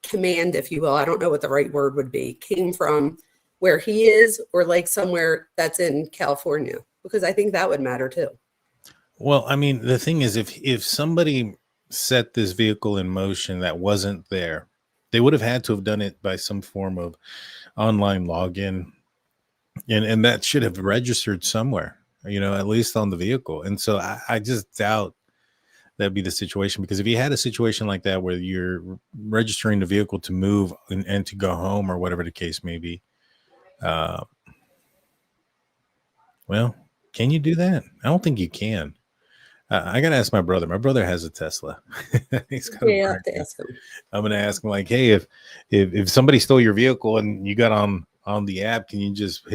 Speaker 4: command, if you will, I don't know what the right word would be, came from where he is or like somewhere that's in California? Because I think that would matter too.
Speaker 3: Well, I mean, the thing is, if somebody set this vehicle in motion that wasn't there, they would have had to have done it by some form of online login, and that should have registered somewhere, at least on the vehicle. And so I just doubt that'd be the situation, because if you had a situation like that where you're registering the vehicle to move and to go home or whatever the case may be, well, can you do that? I don't think you can. I gotta ask my brother. My brother has a Tesla. He's got
Speaker 4: Yeah, I have to ask him.
Speaker 3: I'm gonna ask him, like, hey, if somebody stole your vehicle and you got on the app, can you just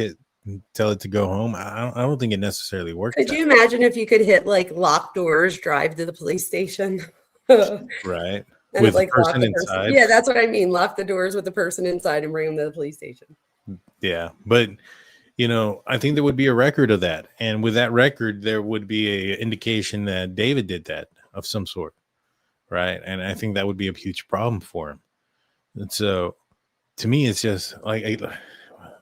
Speaker 3: tell it to go home? I don't think it necessarily works.
Speaker 4: Could you imagine if you could hit like lock doors, drive to the police station?
Speaker 3: Right.
Speaker 4: And
Speaker 3: With
Speaker 4: like
Speaker 3: a person inside.
Speaker 4: Yeah, that's what I mean. Lock the doors with the person inside and bring them to the police station.
Speaker 3: Yeah, but I think there would be a record of that, and with that record, there would be a indication that David did that of some sort, right? And I think that would be a huge problem for him. And so, to me, it's just like,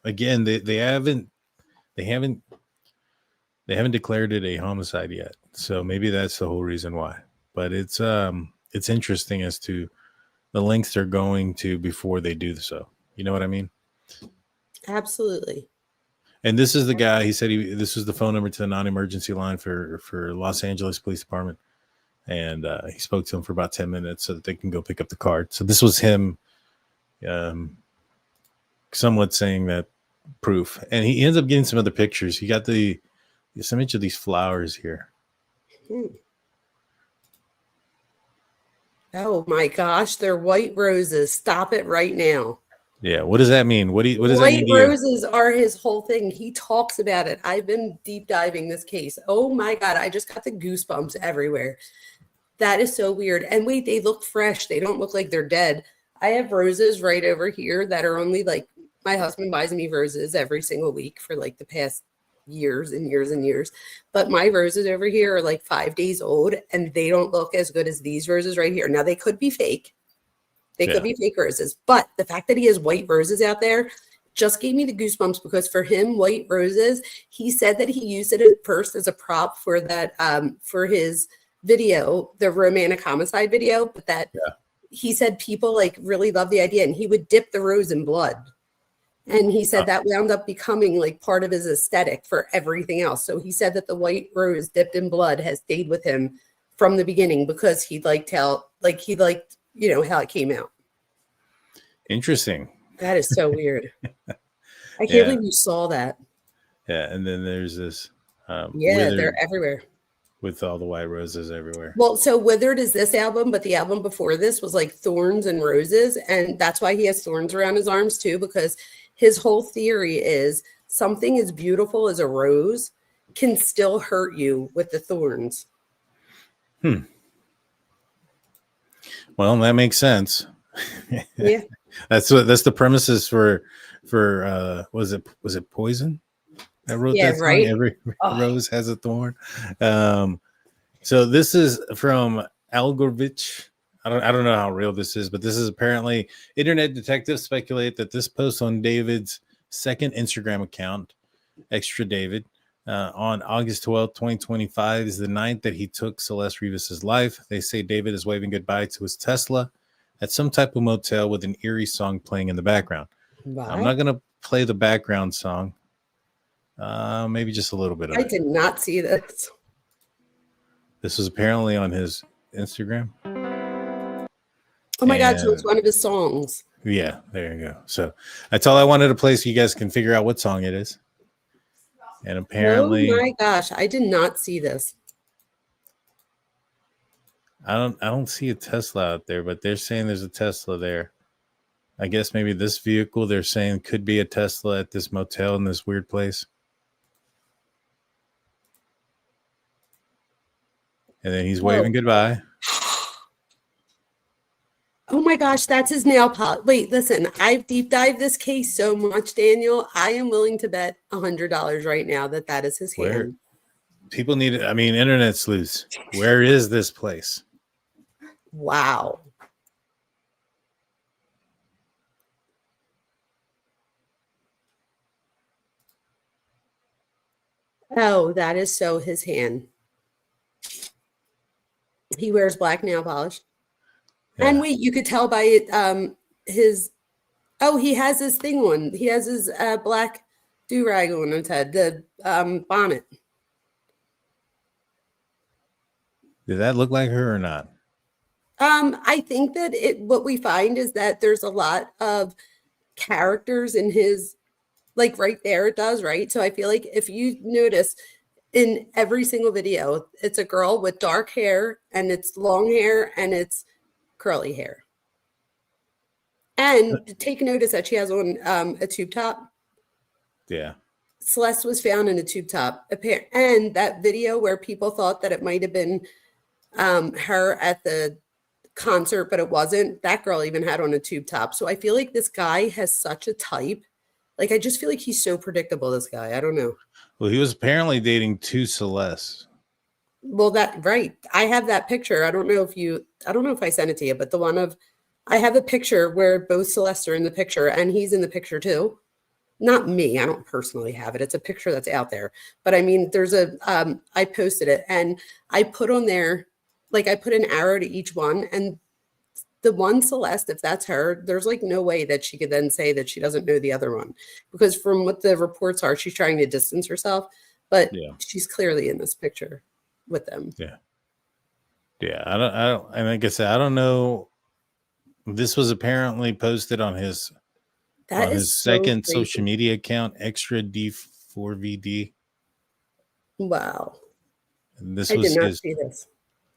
Speaker 3: again, they haven't declared it a homicide yet, so maybe that's the whole reason why. But it's interesting as to the lengths they're going to before they do so. You know what I mean?
Speaker 4: Absolutely.
Speaker 3: And this is the guy. He said this was the phone number to the non-emergency line for Los Angeles Police Department, and he spoke to him for about 10 minutes so that they can go pick up the card. So this was him, somewhat saying that proof, and he ends up getting some other pictures. He got this image of these flowers here.
Speaker 4: Oh my gosh, they're white roses. Stop it right now.
Speaker 3: Yeah, what does that mean? What does that mean?
Speaker 4: White roses are his whole thing. He talks about it. I've been deep diving this case. Oh my God, I just got the goosebumps everywhere. That is so weird. And wait, they look fresh. They don't look like they're dead. I have roses right over here that are only like, my husband buys me roses every single week for like the past years and years and years. But my roses over here are like 5 days old, and they don't look as good as these roses right here. Now, they could be fake. They could be fake roses, but the fact that he has white roses out there just gave me the goosebumps, because for him, white roses, he said that he used it at first as a prop for that, for his video, the romantic homicide video, but that he said people like really love the idea, and he would dip the rose in blood. And he said that wound up becoming like part of his aesthetic for everything else. So he said that the white rose dipped in blood has stayed with him from the beginning, because he liked how it came out.
Speaker 3: Interesting.
Speaker 4: That is so weird. I can't believe you saw that.
Speaker 3: Yeah, and then there's this.
Speaker 4: They're everywhere.
Speaker 3: With all the white roses everywhere.
Speaker 4: Well, so Withered is this album, but the album before this was like Thorns and Roses. And that's why he has thorns around his arms too, because his whole theory is something as beautiful as a rose can still hurt you with the thorns.
Speaker 3: Well, that makes sense.
Speaker 4: Yeah.
Speaker 3: That's the premises for was it Poison that wrote that song?
Speaker 4: Right.
Speaker 3: Every rose has a thorn. So this is from Algorovich. I don't know how real this is, but this is apparently internet detectives speculate that this post on David's second Instagram account, Extra David, on August 12th, 2025, is the night that he took Celeste Rivas's life. They say David is waving goodbye to his Tesla at some type of motel with an eerie song playing in the background.
Speaker 4: Wow.
Speaker 3: I'm not going to play the background song. Maybe just a little bit of it.
Speaker 4: I did not see this.
Speaker 3: This was apparently on his Instagram.
Speaker 4: Oh my God, so it's one of his songs.
Speaker 3: Yeah, there you go. So that's all I wanted to play so you guys can figure out what song it is. And apparently,
Speaker 4: oh my gosh, I did not see this.
Speaker 3: I don't see a Tesla out there, but they're saying there's a Tesla there. I guess maybe this vehicle they're saying could be a Tesla at this motel in this weird place. And then he's waving goodbye.
Speaker 4: Oh my gosh, that's his nail polish. Wait, listen, I've deep dived this case so much, Daniel. I am willing to bet $100 right now that is his hand.
Speaker 3: People need it. I mean, internet sleuths. Where is this place?
Speaker 4: Wow. Oh, that is so his hand. He wears black nail polish.
Speaker 3: Yeah.
Speaker 4: And wait, you could tell by it, his, oh, he has his thing on. He has his black do-rag on his head, the bonnet.
Speaker 3: Did that look like her or not?
Speaker 4: I think that what we find is that there's a lot of characters in his, like right there it does, right? So I feel like if you notice in every single video, it's a girl with dark hair and it's long hair and it's curly hair. And take notice that she has on a tube top.
Speaker 3: Yeah.
Speaker 4: Celeste was found in a tube top. And that video where people thought that it might have been her at the concert, but it wasn't. That girl even had on a tube top. So I feel like this guy has such a type. Like, I just feel like he's so predictable, this guy. I don't know.
Speaker 3: Well, he was apparently dating two Celeste.
Speaker 4: Well, right. I have that picture. I don't know if I sent it to you, but I have a picture where both Celeste are in the picture and he's in the picture too. Not me. I don't personally have it. It's a picture that's out there. But I mean, there's I posted it and I put on there, like I put an arrow to each one, and the one Celeste, if that's her, there's like no way that she could then say that she doesn't know the other one, because from what the reports are, she's trying to distance herself, but she's clearly in this picture with them.
Speaker 3: Yeah. I don't, and like I said, I don't know. This was apparently posted on his second social media account, extra D4VD.
Speaker 4: Wow.
Speaker 3: And this
Speaker 4: I
Speaker 3: was
Speaker 4: did not see this.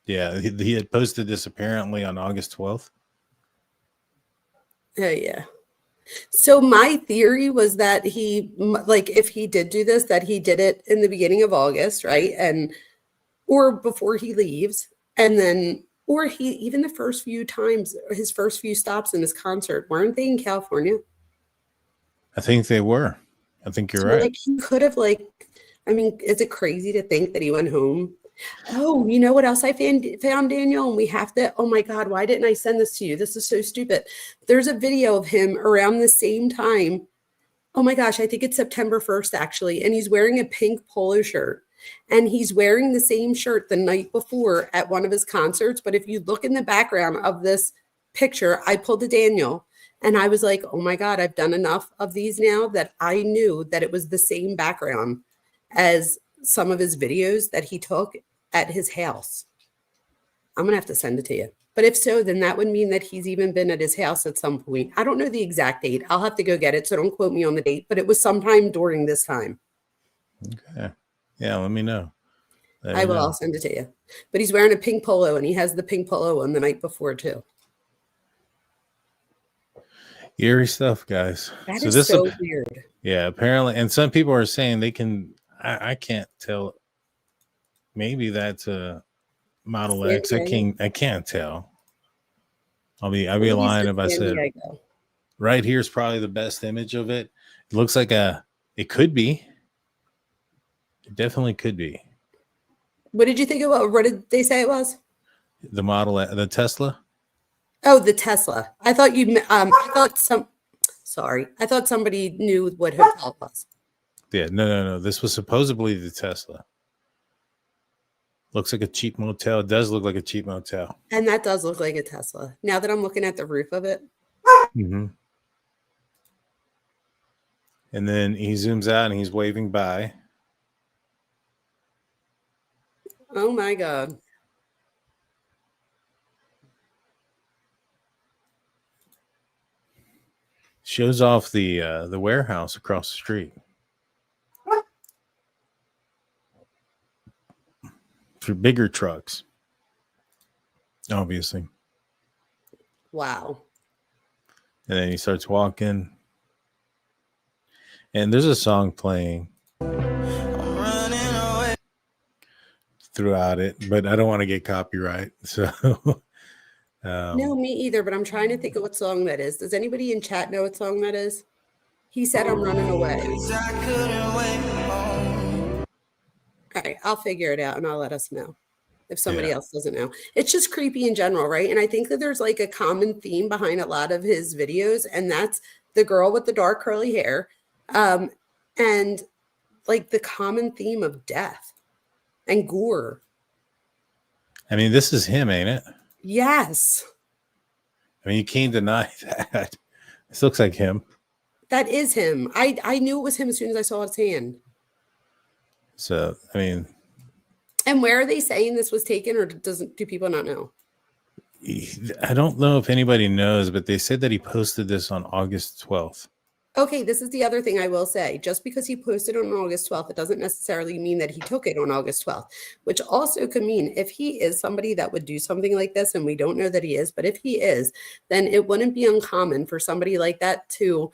Speaker 3: Yeah, he had posted this apparently on August 12th.
Speaker 4: Oh, yeah. So my theory was that he, like, if he did do this, that he did it in the beginning of August, right? Or before he leaves. And then, or even the first few times, his first few stops in his concert, weren't they in California?
Speaker 3: I think they were. I think you're right.
Speaker 4: Like, he could have, like, I mean, is it crazy to think that he went home? Oh, you know what else I found, Daniel? And we have to, oh my God, why didn't I send this to you? This is so stupid. There's a video of him around the same time. Oh my gosh, I think it's September 1st, actually. And he's wearing a pink polo shirt. And he's wearing the same shirt the night before at one of his concerts. But if you look in the background of this picture, I pulled a Daniel and I was like, oh my God, I've done enough of these now that I knew that it was the same background as some of his videos that he took at his house. I'm going to have to send it to you. But if so, then that would mean that he's even been at his house at some point. I don't know the exact date. I'll have to go get it. So don't quote me on the date, but it was sometime during this time.
Speaker 3: Okay. Yeah, let me know.
Speaker 4: I will. I'll send it to you. But he's wearing a pink polo and he has the pink polo on the night before too.
Speaker 3: Eerie stuff, guys.
Speaker 4: That is so weird.
Speaker 3: Yeah, apparently. And some people are saying they can, I can't tell. Maybe that's a Model X. I can't tell. I'll be lying if I said right here's probably the best image of it. It looks like it could be. It definitely could be.
Speaker 4: What did you think it was? What did they say it was?
Speaker 3: The the Tesla.
Speaker 4: Oh, the Tesla. I thought I thought somebody knew what hotel it was.
Speaker 3: Yeah, no. This was supposedly the Tesla. Looks like a cheap motel. It does look like a cheap motel.
Speaker 4: And that does look like a Tesla. Now that I'm looking at the roof of it.
Speaker 3: Mm-hmm. And then he zooms out and he's waving by.
Speaker 4: Oh my God.
Speaker 3: Shows off the warehouse across the street. For bigger trucks, obviously.
Speaker 4: Wow.
Speaker 3: And then he starts walking. And there's a song playing throughout it, but I don't want to get copyright. So
Speaker 4: no, me either, but I'm trying to think of what song that is. Does anybody in chat know what song that is? He said, I'm running away. All right, I'll figure it out and I'll let us know if somebody else doesn't know. It's just creepy in general, right? And I think that there's like a common theme behind a lot of his videos, and that's the girl with the dark curly hair. And like the common theme of death and gore.
Speaker 3: I mean, this is him, ain't it?
Speaker 4: Yes.
Speaker 3: I mean, you can't deny that. This looks like him.
Speaker 4: That is him. I knew it was him as soon as I saw his hand.
Speaker 3: So, I mean,
Speaker 4: and where are they saying this was taken, or do people not know?
Speaker 3: I don't know if anybody knows, but they said that he posted this on August 12th.
Speaker 4: Okay, this is the other thing I will say. Just because he posted on August 12th, it doesn't necessarily mean that he took it on August 12th, which also could mean if he is somebody that would do something like this, and we don't know that he is, but if he is, then it wouldn't be uncommon for somebody like that to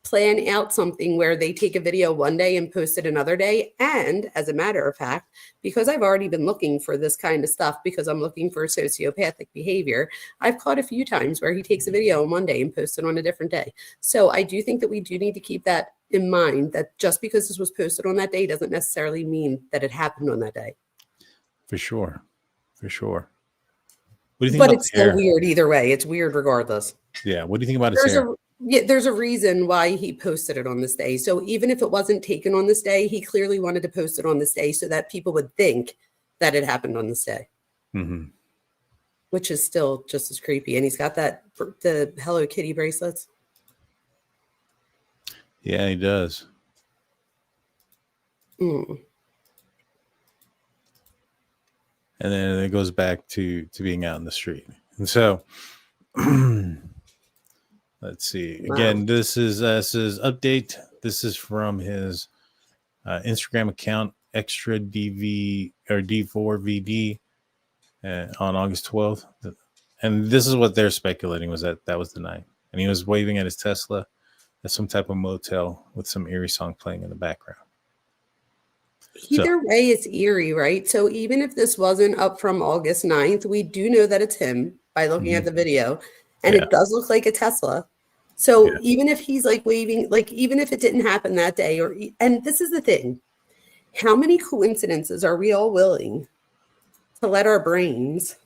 Speaker 4: plan out something where they take a video one day and post it another day. And as a matter of fact, because I've already been looking for this kind of stuff, because I'm looking for sociopathic behavior, I've caught a few times where he takes a video on one day and posts it on a different day. So I do think that we do need to keep that in mind, that just because this was posted on that day doesn't necessarily mean that it happened on that day.
Speaker 3: For sure. For sure. What do you think
Speaker 4: but
Speaker 3: about
Speaker 4: it's still weird either way. It's weird regardless.
Speaker 3: Yeah. What do you think about his hair?
Speaker 4: There's a reason why he posted it on this day. So even if it wasn't taken on this day, he clearly wanted to post it on this day so that people would think that it happened on this day, which is still just as creepy. And he's got the Hello Kitty bracelets.
Speaker 3: Yeah, he does.
Speaker 4: Mm.
Speaker 3: And then it goes back to being out in the street. And so let's see.
Speaker 4: Wow.
Speaker 3: Again, this is update. This is from his Instagram account, extra DV or D4VD on August 12th. And this is what they're speculating was that was the night. And he was waving at his Tesla at some type of motel with some eerie song playing in the background.
Speaker 4: Either way, it's eerie, right? So even if this wasn't up from August 9th, we do know that it's him by looking at the video. And it does look like a Tesla. So even if he's like waving, like even if it didn't happen that day, and this is the thing, how many coincidences are we all willing to let our brains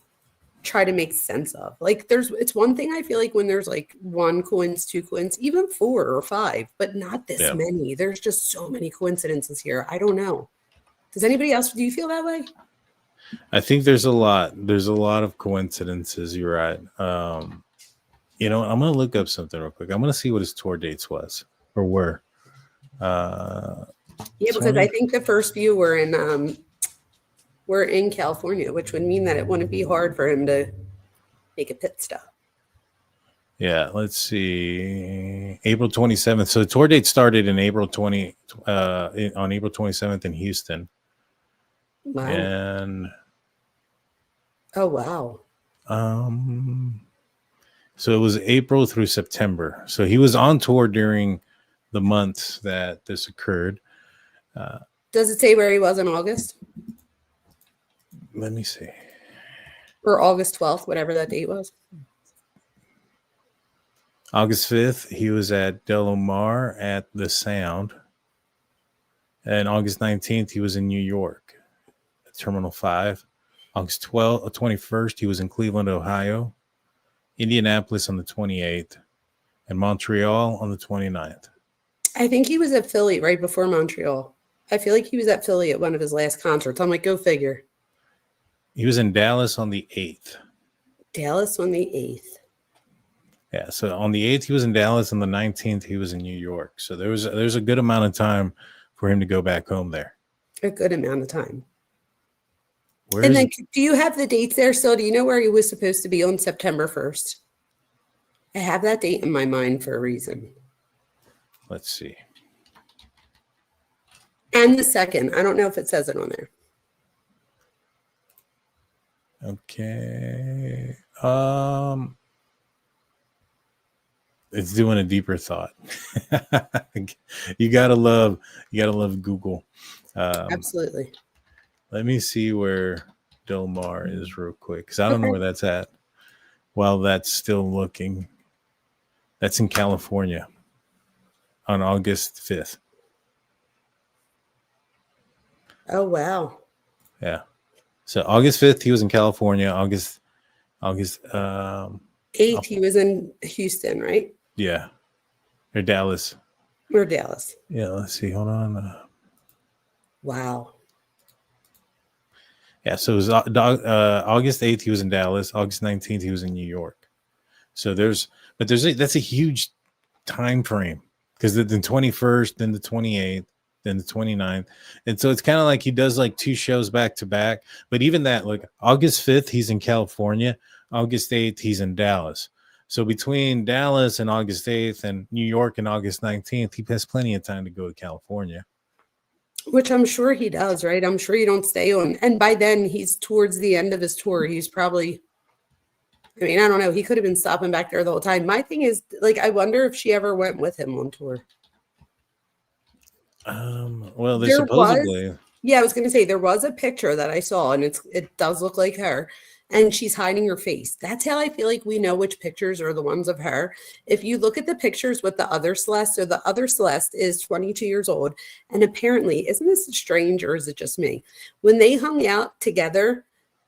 Speaker 4: try to make sense of? Like it's one thing I feel like when there's like one coincidence, two coincidences, even 4 or 5, but not this many. There's just so many coincidences here. I don't know. Does anybody else, do you feel that way?
Speaker 3: I think there's a lot of coincidences. You're right. You know, I'm going to look up something real quick. I'm going to see what his tour dates were.
Speaker 4: Yeah, because I think the first few were in California, which would mean that it wouldn't be hard for him to make a pit stop.
Speaker 3: Yeah, let's see. April 27th. So the tour date started in April 27th in Houston.
Speaker 4: Wow.
Speaker 3: And
Speaker 4: oh wow.
Speaker 3: So it was April through September. So he was on tour during the months that this occurred.
Speaker 4: Does it say where he was in August?
Speaker 3: Let me see.
Speaker 4: Or August 12th, whatever that date was.
Speaker 3: August 5th, he was at Del Omar at the Sound. And August 19th, he was in New York at Terminal 5. August 21st, he was in Cleveland, Ohio. Indianapolis on the 28th. And Montreal on the 29th.
Speaker 4: I think he was at Philly right before Montreal. I feel like he was at Philly at one of his last concerts. I'm like, go figure.
Speaker 3: He was in Dallas on the 8th.
Speaker 4: Dallas on the 8th.
Speaker 3: Yeah, so on the 8th, he was in Dallas. On the 19th, he was in New York. So there's a good amount of time for him to go back home there.
Speaker 4: A good amount of time. And then, do you have the dates there still? Do you know where he was supposed to be on September 1st? I have that date in my mind for a reason.
Speaker 3: Let's see.
Speaker 4: And the 2nd. I don't know if it says it on there.
Speaker 3: Okay. It's doing a deeper thought. You gotta love Google.
Speaker 4: Absolutely.
Speaker 3: Let me see where Del Mar is real quick, because I don't know where that's at. While that's still looking, that's in California on August 5th.
Speaker 4: Oh wow.
Speaker 3: Yeah. So August 5th, he was in California. August 8th,
Speaker 4: he was in Houston, right?
Speaker 3: Yeah. Or Dallas.
Speaker 4: Or Dallas.
Speaker 3: Yeah, let's see. Hold on.
Speaker 4: Wow.
Speaker 3: Yeah, so it was August 8th, he was in Dallas. August 19th, he was in New York. So that's a huge time frame because the 21st, then the 28th, then the 29th. And so it's kind of like he does like 2 shows back to back. But even that, like August 5th, he's in California. August 8th, he's in Dallas. So between Dallas and August 8th and New York and August 19th, he has plenty of time to go to California.
Speaker 4: Which I'm sure he does, right? I'm sure you don't stay on. And by then he's towards the end of his tour. He's probably, I mean, I don't know. He could have been stopping back there the whole time. My thing is, like, I wonder if she ever went with him on tour.
Speaker 3: Well, there's supposedly.
Speaker 4: Yeah, I was going to say there was a picture that I saw, and it does look like her, and she's hiding her face. That's how I feel like we know which pictures are the ones of her. If you look at the pictures with the other Celeste, so the other Celeste is 22 years old, and apparently, isn't this strange, or is it just me? When they hung out together,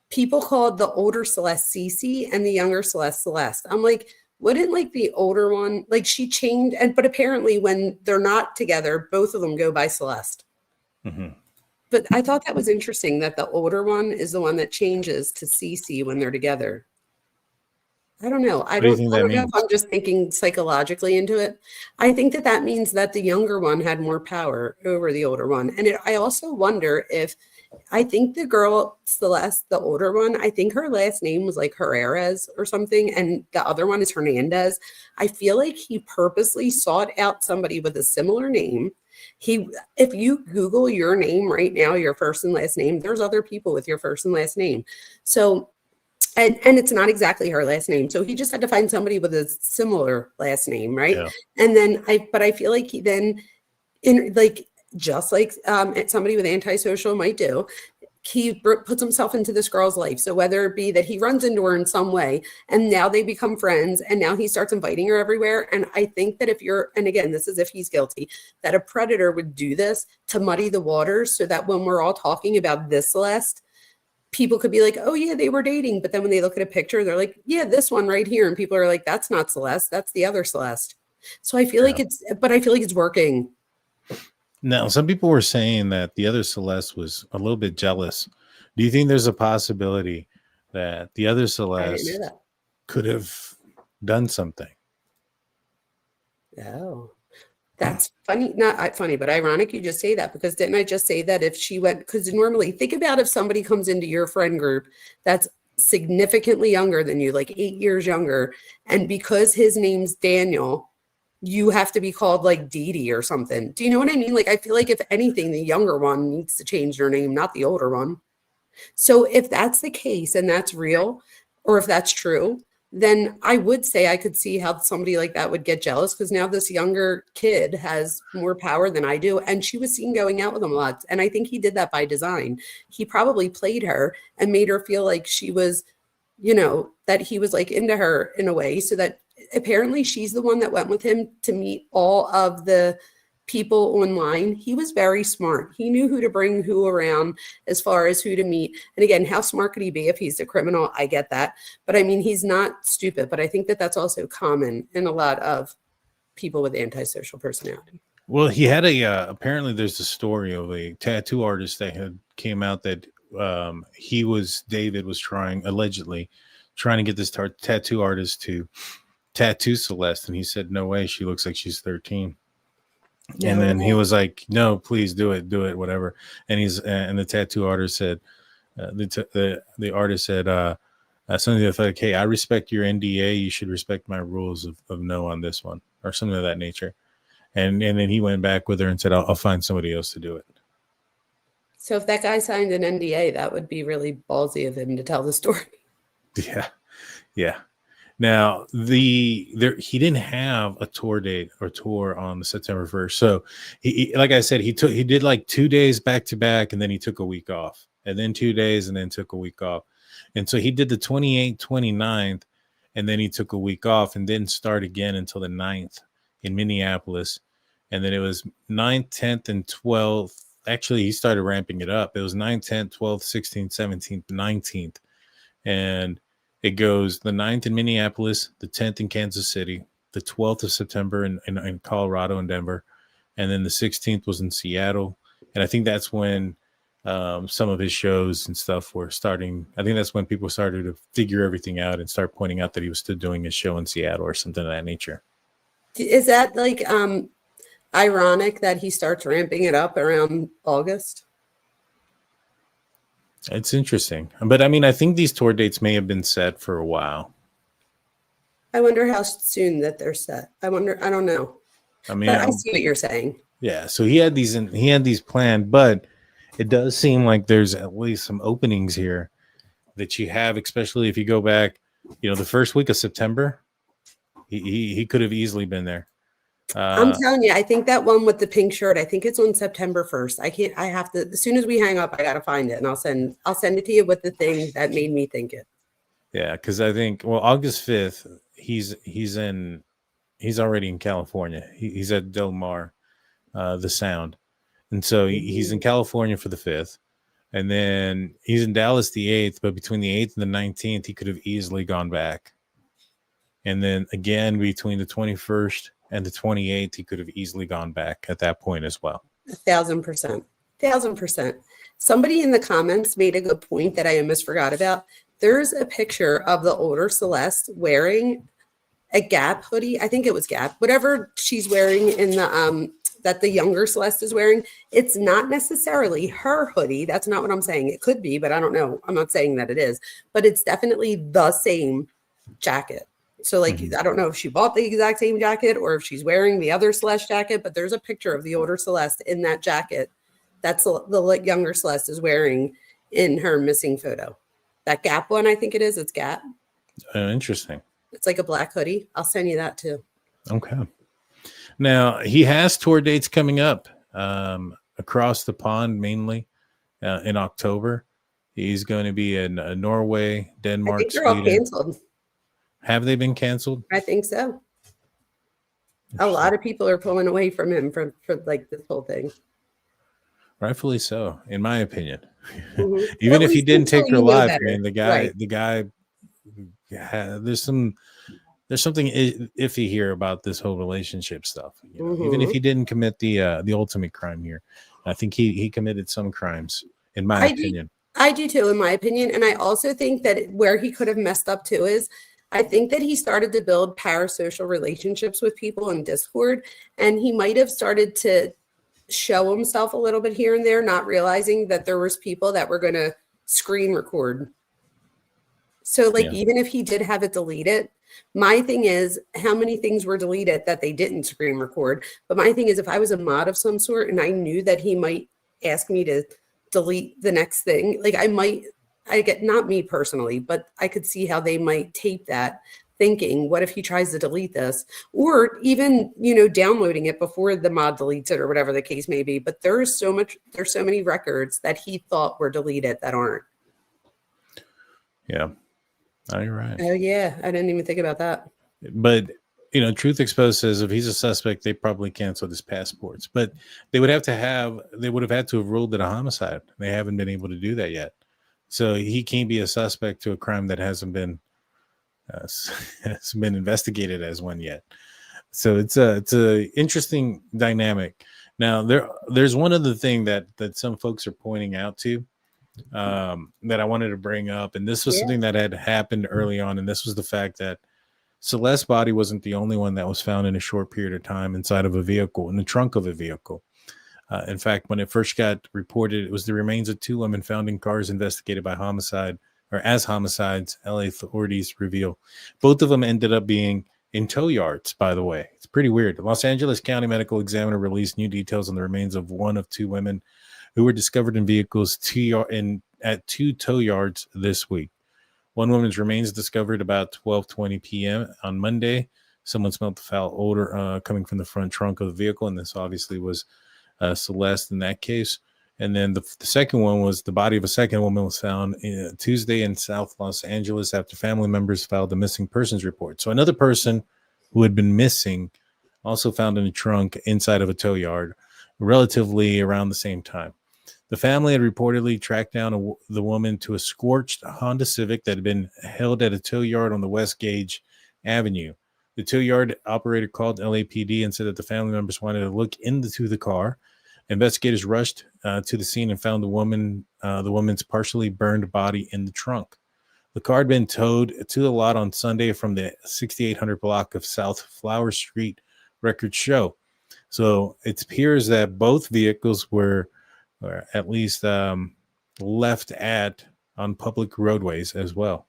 Speaker 4: people called the older Celeste Cece and the younger Celeste Celeste. I'm like, wouldn't like the older one, like she changed, but apparently when they're not together, both of them go by Celeste.
Speaker 3: Mm-hmm.
Speaker 4: But I thought that was interesting that the older one is the one that changes to CC when they're together. I don't know. I don't know if I'm just thinking psychologically into it. I think that means that the younger one had more power over the older one. And I also wonder if, I think the girl Celeste, the older one, I think her last name was like Herrerez or something. And the other one is Hernandez. I feel like he purposely sought out somebody with a similar name. If you Google your name right now, your first and last name, there's other people with your first and last name. So, and it's not exactly her last name. So he just had to find somebody with a similar last name, right?
Speaker 3: Yeah.
Speaker 4: And then I feel like he then, just like somebody with antisocial might do, he puts himself into this girl's life. So whether it be that he runs into her in some way and now they become friends and now he starts inviting her everywhere. And I think that and again, this is if he's guilty, that a predator would do this to muddy the waters so that when we're all talking about this Celeste, people could be like, oh yeah, they were dating. But then when they look at a picture, they're like, yeah, this one right here. And people are like, that's not Celeste. That's the other Celeste. So I feel like it's working.
Speaker 3: Now, some people were saying that the other Celeste was a little bit jealous. Do you think there's a possibility that the other Celeste could have done something?
Speaker 4: Oh, that's funny. Not funny, but ironic you just say that, because didn't I just say that if she went, because normally think about if somebody comes into your friend group that's significantly younger than you, like 8 years younger, and because his name's Daniel, you have to be called like Dee or something. Do you know what I mean? Like, I feel like if anything, the younger one needs to change their name, not the older one. So if that's the case and that's real, or if that's true, then I would say I could see how somebody like that would get jealous, because now this younger kid has more power than I do. And she was seen going out with him a lot. And I think he did that by design. He probably played her and made her feel like she was, that he was like into her in a way, so that apparently she's the one that went with him to meet all of the people online. He was very smart. He knew who to bring who around as far as who to meet. And again, how smart could he be if he's a criminal? I get that. But I mean, he's not stupid. But I think that that's also common in a lot of people with antisocial personality.
Speaker 3: Well, he had apparently there's a story of a tattoo artist that had came out that David was allegedly trying to get this tattoo artist to tattoo Celeste, and he said, no way, she looks like she's 13. And then he was like, no, please do it, whatever. And the tattoo artist said, the artist said something to the effect, hey, I respect your NDA, you should respect my rules of no on this one, or something of that nature. And then he went back with her and said, I'll find somebody else to do it.
Speaker 4: So if that guy signed an NDA, that would be really ballsy of him to tell the story.
Speaker 3: Yeah. Now, he didn't have a tour date or tour on the September 1st. So he like I said, he did like 2 days back to back, and then he took a week off, and then 2 days, and then took a week off. And so he did the 28th, 29th, and then he took a week off and didn't start again until the 9th in Minneapolis. And then it was 9th, 10th, and 12th. Actually, he started ramping it up. It was 9th, 10th, 12th, 16th, 17th, 19th. And it goes the 9th in Minneapolis, the 10th in Kansas City, the 12th of September in Colorado and Denver. And then the 16th was in Seattle, And I think that's when some of his shows and stuff were starting. I think that's when people started to figure everything out and start pointing out that he was still doing his show in Seattle or something of that nature.
Speaker 4: Is that like ironic that he starts ramping it up around August?
Speaker 3: It's interesting. But I mean, I think these tour dates may have been set for a while.
Speaker 4: I wonder how soon that they're set. I don't know.
Speaker 3: I mean,
Speaker 4: but I see what you're saying.
Speaker 3: Yeah, so he had these planned, but it does seem like there's at least some openings here that you have, especially if you go back, the first week of September, he could have easily been there.
Speaker 4: I'm telling you, I think that one with the pink shirt, I think it's on September 1st. I have to, as soon as we hang up, I got to find it, and I'll send it to you with the thing that made me think it.
Speaker 3: Yeah, because I think, August 5th, he's already in California. He's at Del Mar, the Sound. And so he's in California for the 5th. And then he's in Dallas the 8th, but between the 8th and the 19th, he could have easily gone back. And then again, between the 21st and the 28th, he could have easily gone back at that point as well.
Speaker 4: 1,000%. 1,000%. Somebody in the comments made a good point that I almost forgot about. There's a picture of the older Celeste wearing a Gap hoodie. I think it was Gap. Whatever she's wearing in the that the younger Celeste is wearing, it's not necessarily her hoodie. That's not what I'm saying. It could be, but I don't know. I'm not saying that it is, but it's definitely the same jacket. So like, I don't know if she bought the exact same jacket or if she's wearing the other Celeste jacket, but there's a picture of the older Celeste in that jacket. That's the younger Celeste is wearing in her missing photo. That Gap one, I think it is. It's Gap.
Speaker 3: Interesting.
Speaker 4: It's like a black hoodie. I'll send you that too.
Speaker 3: Okay. Now, he has tour dates coming up across the pond, mainly in October. He's going to be in Norway, Denmark,
Speaker 4: I think they're all canceled.
Speaker 3: Have they been canceled?
Speaker 4: I think so. A lot of people are pulling away from him for like this whole thing.
Speaker 3: Rightfully so, in my opinion.
Speaker 4: Mm-hmm.
Speaker 3: Even if he didn't take her life, man, the guy, there's something iffy here about this whole relationship stuff. Even if he didn't commit the ultimate crime here, I think he committed some crimes, in my opinion.
Speaker 4: I do too, in my opinion, and I also think that where he could have messed up too is, I think that he started to build parasocial relationships with people in Discord, and he might have started to show himself a little bit here and there, not realizing that there was people that were going to screen record. So even if he did have it deleted, my thing is how many things were deleted that they didn't screen record. But my thing is, if I was a mod of some sort and I knew that he might ask me to delete the next thing, like I get, not me personally, but I could see how they might tape that, thinking, what if he tries to delete this? Or even, downloading it before the mod deletes it or whatever the case may be. But there's so many records that he thought were deleted that aren't.
Speaker 3: Yeah. Oh, you're right.
Speaker 4: Oh, yeah. I didn't even think about that.
Speaker 3: But, Truth Exposed says if he's a suspect, they probably canceled his passports. But they would have had to have ruled it a homicide. They haven't been able to do that yet. So he can't be a suspect to a crime that hasn't been investigated as one yet. So it's a interesting dynamic. Now there's one other thing that some folks are pointing out to that I wanted to bring up, and this was something that had happened early on, and this was the fact that Celeste's body wasn't the only one that was found in a short period of time inside of a vehicle, in the trunk of a vehicle. In fact, when it first got reported, it was the remains of 2 women found in cars investigated by as homicides, LA authorities reveal. Both of them ended up being in tow yards, by the way. It's pretty weird. The Los Angeles County Medical Examiner released new details on the remains of one of 2 women who were discovered in vehicles at 2 tow yards this week. One woman's remains discovered about 12:20 p.m. on Monday. Someone smelled the foul odor coming from the front trunk of the vehicle, and this obviously was Celeste in that case. And then the second one was the body of a second woman was found Tuesday in South Los Angeles after family members filed a missing persons report. So another person who had been missing also found in a trunk inside of a tow yard relatively around the same time. The family had reportedly tracked down the woman to a scorched Honda Civic that had been held at a tow yard on the West Gage Avenue. The tow yard operator called LAPD and said that the family members wanted to look into the car Investigators rushed to the scene and found the woman's partially burned body in the trunk. The car had been towed to the lot on Sunday from the 6800 block of South Flower Street Record Show. So it appears that both vehicles were at least left on public roadways as well.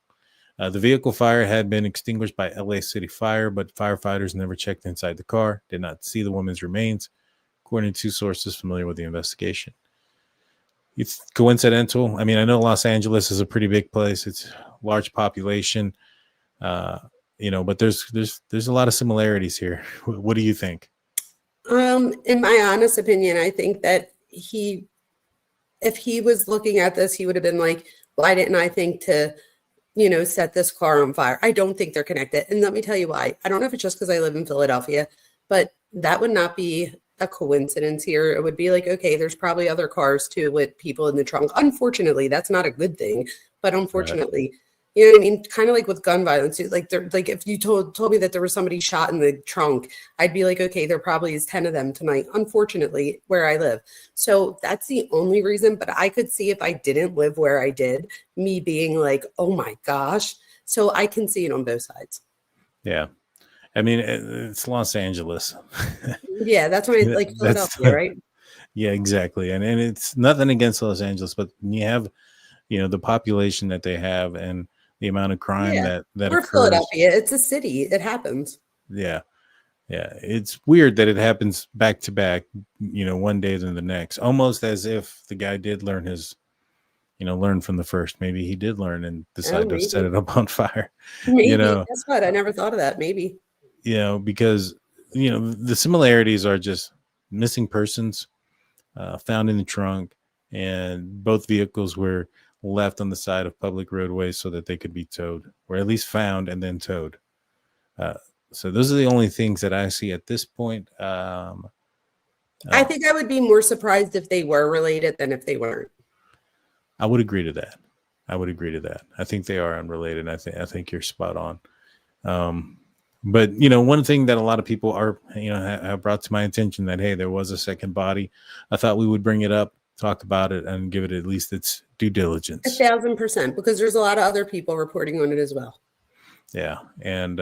Speaker 3: The vehicle fire had been extinguished by LA City Fire, but firefighters never checked inside the car, did not see the woman's remains, according to sources familiar with the investigation. It's coincidental. I mean, I know Los Angeles is a pretty big place. It's a large population, but there's a lot of similarities here. What do you think?
Speaker 4: In my honest opinion, I think that if he was looking at this, he would have been like, why didn't I think to, set this car on fire? I don't think they're connected. And let me tell you why. I don't know if it's just because I live in Philadelphia, but that would not be a coincidence here. It would be like, okay, there's probably other cars too with people in the trunk. Unfortunately, that's not a good thing, but unfortunately, you know what I mean? Kind of like with gun violence, like if you told me that there was somebody shot in the trunk, I'd be like, okay, there probably is 10 of them tonight, unfortunately, where I live. So that's the only reason, but I could see if I didn't live where I did, me being like, oh my gosh. So I can see it on both sides.
Speaker 3: Yeah. I mean, it's Los Angeles.
Speaker 4: Yeah, that's why like Philadelphia, right?
Speaker 3: Yeah, exactly. And it's nothing against Los Angeles, but when you have, the population that they have and the amount of crime that
Speaker 4: We're
Speaker 3: occurs.
Speaker 4: Philadelphia. It's a city. It happens.
Speaker 3: Yeah. Yeah. It's weird that it happens back to back, one day than the next, almost as if the guy did learn learn from the first. Maybe he did learn and decided to set it up on fire.
Speaker 4: Maybe. Guess what? I never thought of that. Maybe.
Speaker 3: Because, the similarities are just missing persons found in the trunk, and both vehicles were left on the side of public roadways so that they could be towed, or at least found and then towed. So those are the only things that I see at this point.
Speaker 4: I think I would be more surprised if they were related than if they weren't.
Speaker 3: I would agree to that. I think they are unrelated. I think you're spot on. But one thing that a lot of people are, have brought to my attention that, hey, there was a second body. I thought we would bring it up, talk about it, and give it at least its due diligence.
Speaker 4: 1,000%, because there's a lot of other people reporting on it as well.
Speaker 3: Yeah. And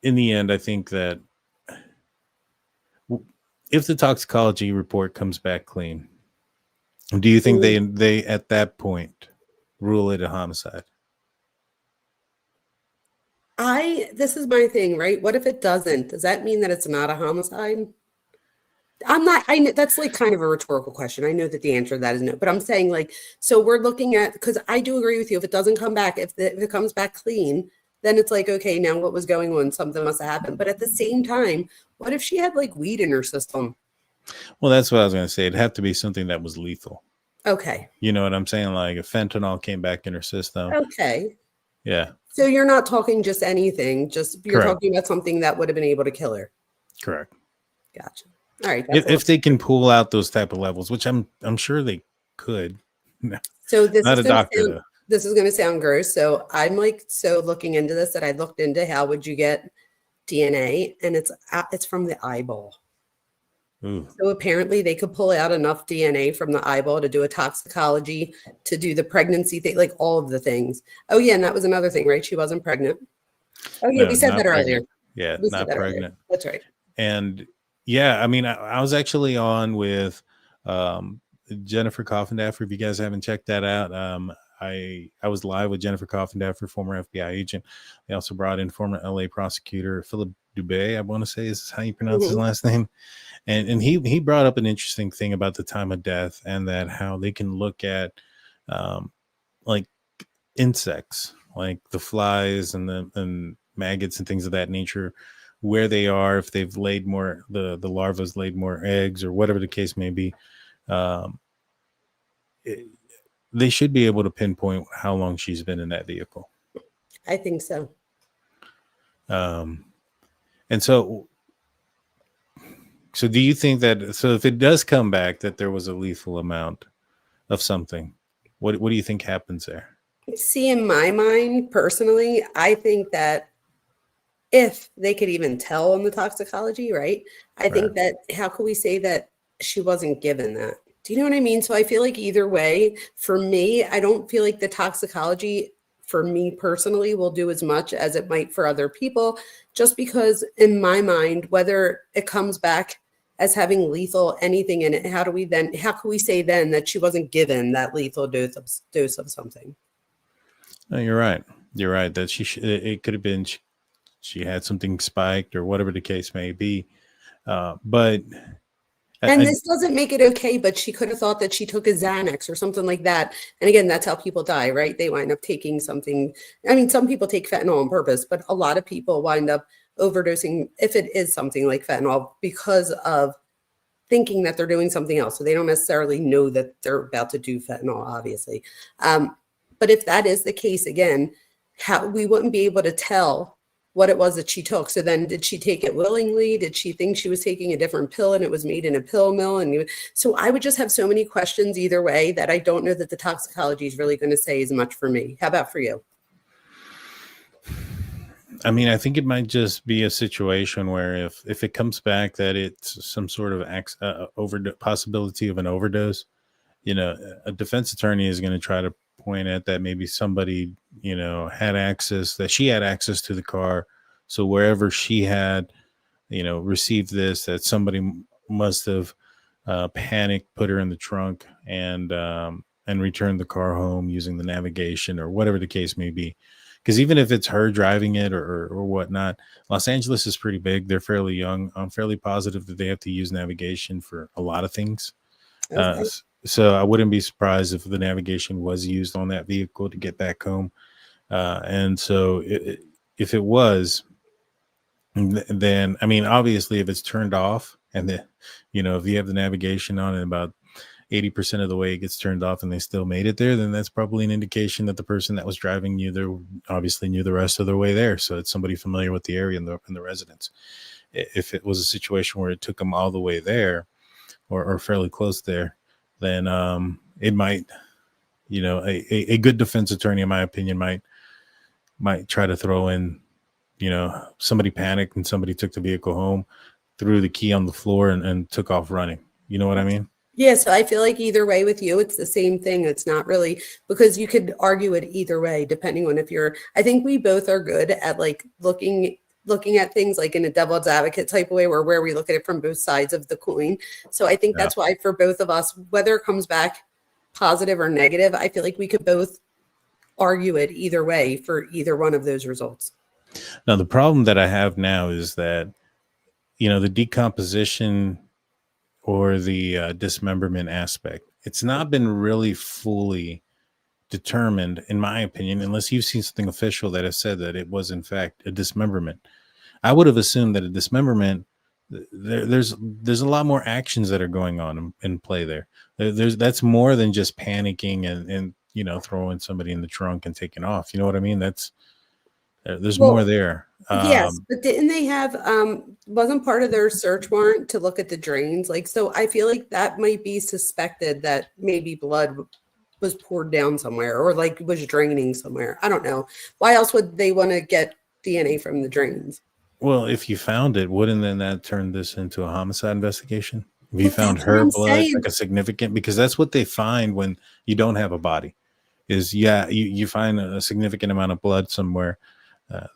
Speaker 3: in the end, I think that if the toxicology report comes back clean, do you think they at that point rule it a homicide?
Speaker 4: This is my thing, right? What if it doesn't? Does that mean that it's not a homicide? That's like kind of a rhetorical question. I know that the answer to that is no, but I'm saying like, so we're looking at, because I do agree with you. If it doesn't come back, if it comes back clean, then it's like, okay, now what was going on? Something must have happened. But at the same time, what if she had like weed in her system?
Speaker 3: Well, that's what I was going to say. It'd have to be something that was lethal.
Speaker 4: Okay.
Speaker 3: You know what I'm saying? Like if fentanyl came back in her system.
Speaker 4: Okay.
Speaker 3: Yeah.
Speaker 4: So you're not talking just anything, you're
Speaker 3: Correct.
Speaker 4: talking about something that would have been able to kill her.
Speaker 3: Correct.
Speaker 4: Gotcha. All right.
Speaker 3: If they can pull out those type of levels, which I'm sure they could.
Speaker 4: So this
Speaker 3: not
Speaker 4: is
Speaker 3: a doctor.
Speaker 4: This is going to sound gross. So I'm looking into this, that I looked into how would you get DNA, and it's from the eyeball.
Speaker 3: Ooh.
Speaker 4: So apparently they could pull out enough DNA from the eyeball to do a toxicology, to do the pregnancy thing, like all of the things. Oh yeah, and that was another thing, right? She wasn't pregnant. Oh yeah, we said that earlier.
Speaker 3: Yeah,
Speaker 4: we
Speaker 3: not pregnant.
Speaker 4: That's right.
Speaker 3: And yeah, I mean, I was actually on with Jennifer Coffindaffer. If you guys haven't checked that out, I was live with Jennifer Coffindaffer, former FBI agent. They also brought in former LA prosecutor Philip Dubé, I want to say is how you pronounce his last name. And he brought up an interesting thing about the time of death, and that how they can look at like insects, like the flies and maggots and things of that nature, where they are, if they've laid more, the larva's laid more eggs or whatever the case may be. They should be able to pinpoint how long she's been in that vehicle.
Speaker 4: I think so.
Speaker 3: And so do you think that, so if it does come back that there was a lethal amount of something, what do you think happens there?
Speaker 4: See, in my mind, personally, I think that if they could even tell on the toxicology, right? I think that, how could we say that she wasn't given that. Do you know what I mean? So I feel like either way, for me, I don't feel like the toxicology for me personally will do as much as it might for other people, just because in my mind, whether it comes back as having lethal anything in it, how can we say then that she wasn't given that lethal dose of something?
Speaker 3: No, you're right. You're right that it could have been she had something spiked or whatever the case may be. But
Speaker 4: this doesn't make it okay, but she could have thought that she took a Xanax or something like that. And again, that's how people die, right? They wind up taking something. I mean, some people take fentanyl on purpose, but a lot of people wind up overdosing if it is something like fentanyl because of thinking that they're doing something else. So they don't necessarily know that they're about to do fentanyl, obviously. But if that is the case, again, how we wouldn't be able to tell what it was that she took. So then did she take it willingly? Did she think she was taking a different pill and it was made in a pill mill? So I would just have so many questions either way that I don't know that the toxicology is really going to say as much for me. How about for you?
Speaker 3: I mean, I think it might just be a situation where if it comes back that it's some sort of possibility of an overdose, a defense attorney is going to try to point at that maybe somebody, she had access to the car. So wherever she had, received this, that somebody must have panicked, put her in the trunk and returned the car home using the navigation or whatever the case may be. Because even if it's her driving it or whatnot, Los Angeles is pretty big. They're fairly young. I'm fairly positive that they have to use navigation for a lot of things. Okay. So I wouldn't be surprised if the navigation was used on that vehicle to get back home. And so if it was, then, I mean, obviously if it's turned off and if you have the navigation on and about 80% of the way it gets turned off and they still made it there, then that's probably an indication that the person that was driving you there obviously knew the rest of the way there. So it's somebody familiar with the area and the residents. If it was a situation where it took them all the way there or fairly close there, then it might, a good defense attorney, in my opinion, might try to throw in, somebody panicked and somebody took the vehicle home, threw the key on the floor and took off running. You know what I mean?
Speaker 4: Yeah, so I feel like either way with you, it's the same thing. It's not really, because you could argue it either way, depending on I think we both are good at like looking at things like in a devil's advocate type of way where we look at it from both sides of the coin. So I think that's why for both of us, whether it comes back positive or negative, I feel like we could both argue it either way for either one of those results.
Speaker 3: Now, the problem that I have now is that, the decomposition or the dismemberment aspect, it's not been really fully determined, in my opinion, unless you've seen something official that has said that it was in fact a dismemberment. I would have assumed that a dismemberment, there's a lot more actions that are going on in play there. That's more than just panicking and throwing somebody in the trunk and taking off. You know what I mean? There's more there.
Speaker 4: Yes, but didn't they have wasn't part of their search warrant to look at the drains? Like, so I feel like that might be suspected that maybe blood was poured down somewhere or like was draining somewhere. I don't know. Why else would they want to get DNA from the drains?
Speaker 3: Well, if you found it, wouldn't then that turn this into a homicide investigation? If you found her blood like a significant, because that's what they find when you don't have a body is you find a significant amount of blood somewhere.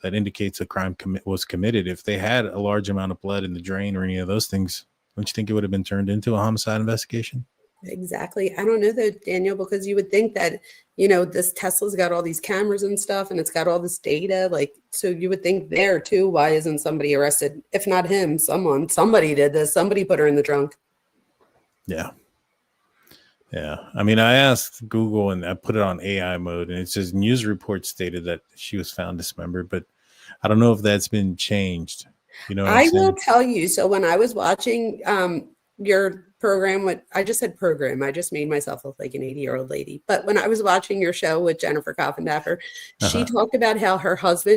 Speaker 3: That indicates a crime was committed. If they had a large amount of blood in the drain or any of those things, don't you think it would have been turned into a homicide investigation?
Speaker 4: Exactly. I don't know though, Daniel, because you would think that, this Tesla's got all these cameras and stuff and it's got all this data. Like, so you would think there too, why isn't somebody arrested? If not him, somebody did this. Somebody put her in the trunk.
Speaker 3: Yeah. Yeah. I mean, I asked Google and I put it on AI mode and it says news report stated that she was found dismembered, but I don't know if that's been changed.
Speaker 4: I will tell you. So when I was watching your program, I just said program. I just made myself look like an 80-year-old lady. But when I was watching your show with Jennifer Coffindaffer, she talked about how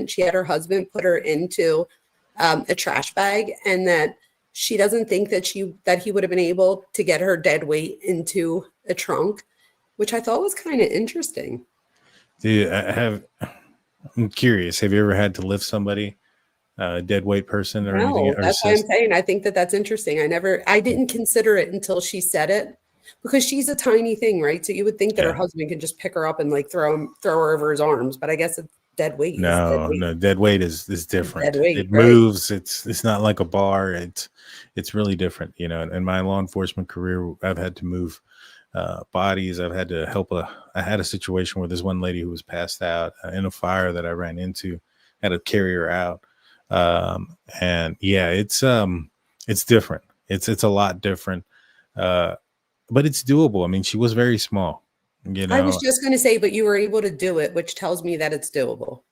Speaker 4: she had her husband put her into a trash bag and that she doesn't think that he would have been able to get her dead weight into a trunk, which I thought was kind of interesting.
Speaker 3: Dude, I'm curious. Have you ever had to lift somebody dead weight person or anything?
Speaker 4: No,
Speaker 3: Or
Speaker 4: that's why I'm saying I think that that's interesting. I didn't consider it until she said it, because she's a tiny thing, right? So you would think that her
Speaker 3: Yeah.
Speaker 4: husband can just pick her up and like throw her over his arms, but I guess it's dead weight. Is dead
Speaker 3: No,
Speaker 4: weight.
Speaker 3: no, dead weight is different.
Speaker 4: Dead weight,
Speaker 3: It
Speaker 4: right?
Speaker 3: moves. It's not like a bar. It's really different. You know, in my law enforcement career, I've had to move bodies. I've had to help I had a situation where this one lady who was passed out in a fire that I ran into, had to carry her out. And yeah, it's different. It's a lot different. But it's doable. I mean, she was very small, you
Speaker 4: I was
Speaker 3: know.
Speaker 4: just going to say, but you were able to do it, which tells me that it's doable.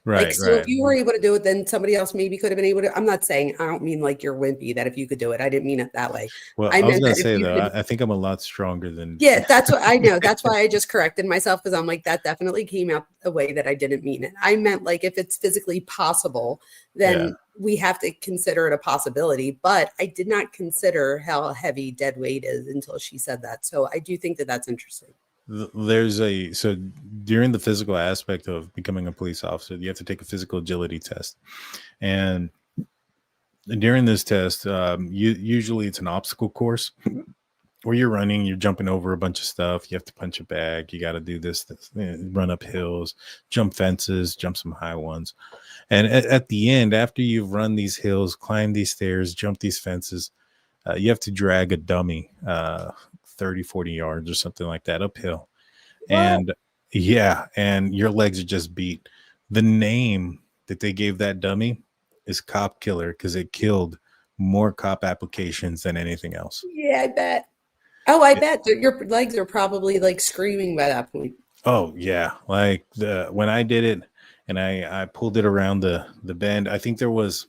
Speaker 4: Like,
Speaker 3: Right,
Speaker 4: so
Speaker 3: right.
Speaker 4: if you were able to do it, then somebody else maybe could have been able to. I'm not saying, I don't mean like you're wimpy, that if you could do it. I didn't mean it that way.
Speaker 3: Well,
Speaker 4: I
Speaker 3: I was
Speaker 4: meant
Speaker 3: gonna
Speaker 4: that if
Speaker 3: say
Speaker 4: you
Speaker 3: though,
Speaker 4: could.
Speaker 3: I think I'm a lot stronger than.
Speaker 4: Yeah, that's what I know. That's why I just corrected myself, because I'm like, that definitely came out a way that I didn't mean it. I meant like if it's physically possible, then
Speaker 3: Yeah.
Speaker 4: we have to consider it a possibility. But I did not consider how heavy dead weight is until she said that. So I do think that that's interesting.
Speaker 3: So during the physical aspect of becoming a police officer, you have to take a physical agility test, and during this test, usually it's an obstacle course where you're running, you're jumping over a bunch of stuff. You have to punch a bag. You got to do this, run up hills, jump fences, jump some high ones. And at the end, after you've run these hills, climbed these stairs, jumped these fences, you have to drag a dummy 30, 40 yards or something like that uphill.
Speaker 4: What?
Speaker 3: And yeah, and your legs are just beat. The name that they gave that dummy is Cop Killer, because it killed more cop applications than anything else.
Speaker 4: Yeah, I bet. Oh, I bet that your legs are probably like screaming by that point.
Speaker 3: Oh yeah, like when I did it and I pulled it around the bend, I think there was,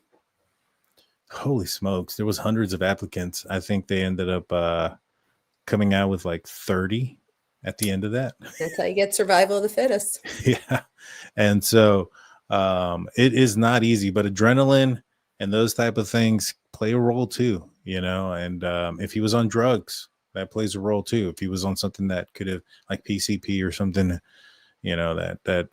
Speaker 3: holy smokes, there was hundreds of applicants. I think they ended up coming out with like 30 at the end of that.
Speaker 4: That's how you get survival of the fittest.
Speaker 3: Yeah. And so it is not easy, but adrenaline and those type of things play a role too, you know. And if he was on drugs, that plays a role too. If he was on something that could have, like PCP or something, you know, that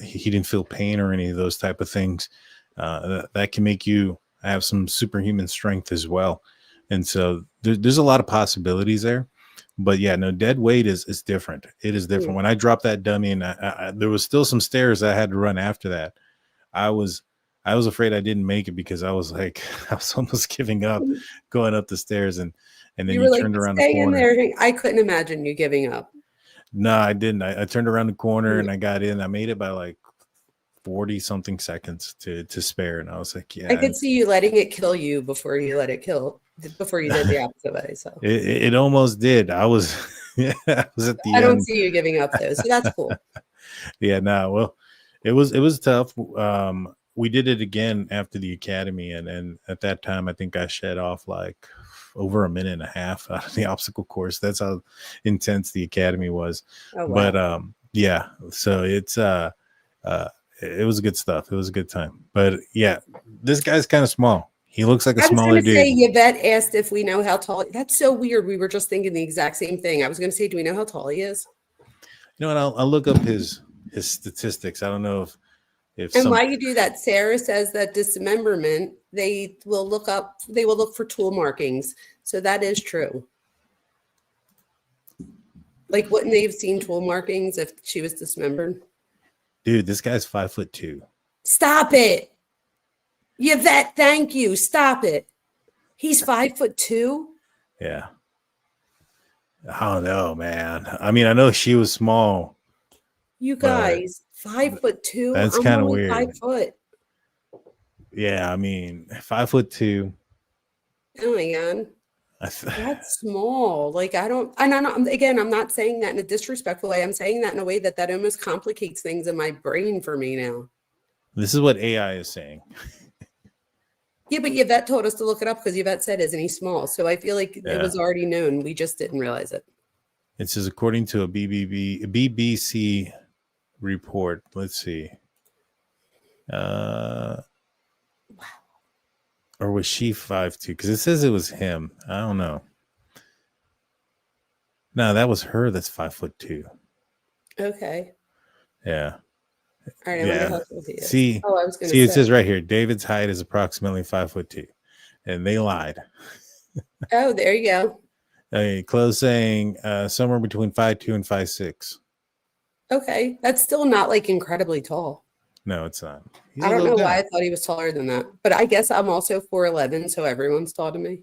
Speaker 3: he didn't feel pain or any of those type of things, that can make you have some superhuman strength as well. And so there's a lot of possibilities there. But yeah, no, dead weight is different. It is different. When I dropped that dummy, and there was still some stairs I had to run after that, I was afraid I didn't make it, because I was like, I was almost giving up going up the stairs, and then you turned around the corner.
Speaker 4: There. I couldn't imagine you giving up.
Speaker 3: No, I didn't. I turned around the corner and I got in. I made it by like 40 something seconds to spare, and I was like, yeah.
Speaker 4: I could see you letting it kill you before you did the opposite way. So
Speaker 3: it almost did. I was yeah, I was at the
Speaker 4: I don't
Speaker 3: end.
Speaker 4: see you giving up though, so that's cool.
Speaker 3: Yeah, no, well, it was tough. We did it again after the academy, and at that time I think I shed off like over a minute and a half out of the obstacle course. That's how intense the academy was.
Speaker 4: Oh, wow.
Speaker 3: But yeah, so it was good stuff. It was a good time. But yeah, this guy's kind of small. He looks like a smaller dude.
Speaker 4: Yvette asked if we know how tall. That's so weird. We were just thinking the exact same thing. I was going to say, do we know how tall he is?
Speaker 3: You know what? I'll look up his statistics. I don't know if
Speaker 4: And while you do that, Sarah says that dismemberment, they will look for tool markings. So that is true. Like, wouldn't they have seen tool markings if she was dismembered?
Speaker 3: Dude, this guy's 5'2".
Speaker 4: Stop it. Yvette, thank you. Stop it. He's 5'2".
Speaker 3: Yeah. I don't know, man. I mean, I know she was small.
Speaker 4: You guys, 5'2".
Speaker 3: That's kind of weird.
Speaker 4: 5 foot.
Speaker 3: Yeah, I mean, 5'2".
Speaker 4: Oh my God. That's small. Like, I'm not saying that in a disrespectful way. I'm saying that in a way that almost complicates things in my brain for me now.
Speaker 3: This is what AI is saying.
Speaker 4: Yeah, but Yvette told us to look it up because Yvette said, isn't he small? So I feel like it was already known. We just didn't realize it.
Speaker 3: It says, according to a BBC report, let's see. Or was she 5'2"? Because it says it was him. I don't know. No, that was her. That's 5'2".
Speaker 4: Okay.
Speaker 3: Yeah.
Speaker 4: All right, I wonder
Speaker 3: Yeah.
Speaker 4: how tall he is.
Speaker 3: See,
Speaker 4: Oh, I was going
Speaker 3: see,
Speaker 4: to
Speaker 3: it
Speaker 4: say.
Speaker 3: says right here, David's height is approximately 5'2", and they lied.
Speaker 4: Oh, there you go.
Speaker 3: Close saying somewhere between 5'2" and 5'6".
Speaker 4: Okay, that's still not like incredibly tall.
Speaker 3: No, it's not. He's
Speaker 4: I
Speaker 3: a
Speaker 4: don't
Speaker 3: little
Speaker 4: know why
Speaker 3: guy.
Speaker 4: I thought he was taller than that, but I guess I'm also 4'11", so everyone's tall to me.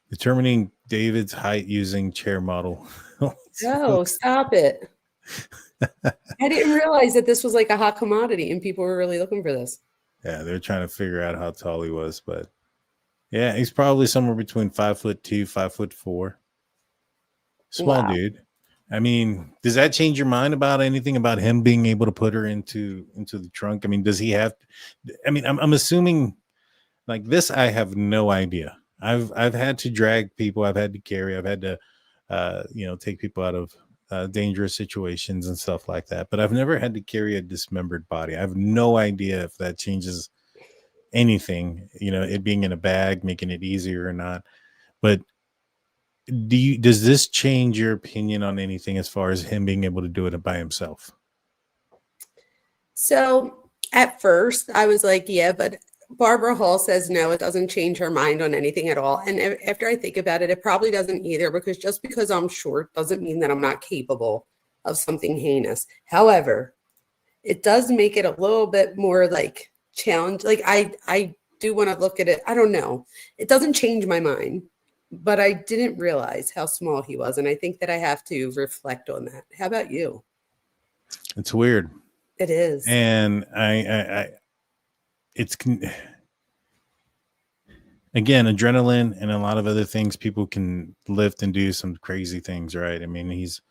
Speaker 3: Determining David's height using chair model.
Speaker 4: Oh, stop it. I didn't realize that this was like a hot commodity and people were really looking for this.
Speaker 3: Yeah, they're trying to figure out how tall he was, but yeah, he's probably somewhere between 5'2", 5'4". Small
Speaker 4: Wow.
Speaker 3: dude. I mean, does that change your mind about anything about him being able to put her into the trunk? I mean, does he have? I mean, I'm assuming like this. I have no idea. I've had to drag people. I've had to carry. I've had to, take people out of dangerous situations and stuff like that. But I've never had to carry a dismembered body. I have no idea if that changes anything. It being in a bag, making it easier or not. But does this change your opinion on anything as far as him being able to do it by himself?
Speaker 4: So at first I was like, yeah, but Barbara Hall says no, it doesn't change her mind on anything at all. And after I think about it, it probably doesn't either, because just because I'm short doesn't mean that I'm not capable of something heinous. However, it does make it a little bit more like challenge. Like I do want to look at it. I don't know. It doesn't change my mind, but I didn't realize how small he was. And I think that I have to reflect on that. How about you?
Speaker 3: It's weird.
Speaker 4: It is.
Speaker 3: And it's again, adrenaline and a lot of other things. People can lift and do some crazy things, right? I mean, it's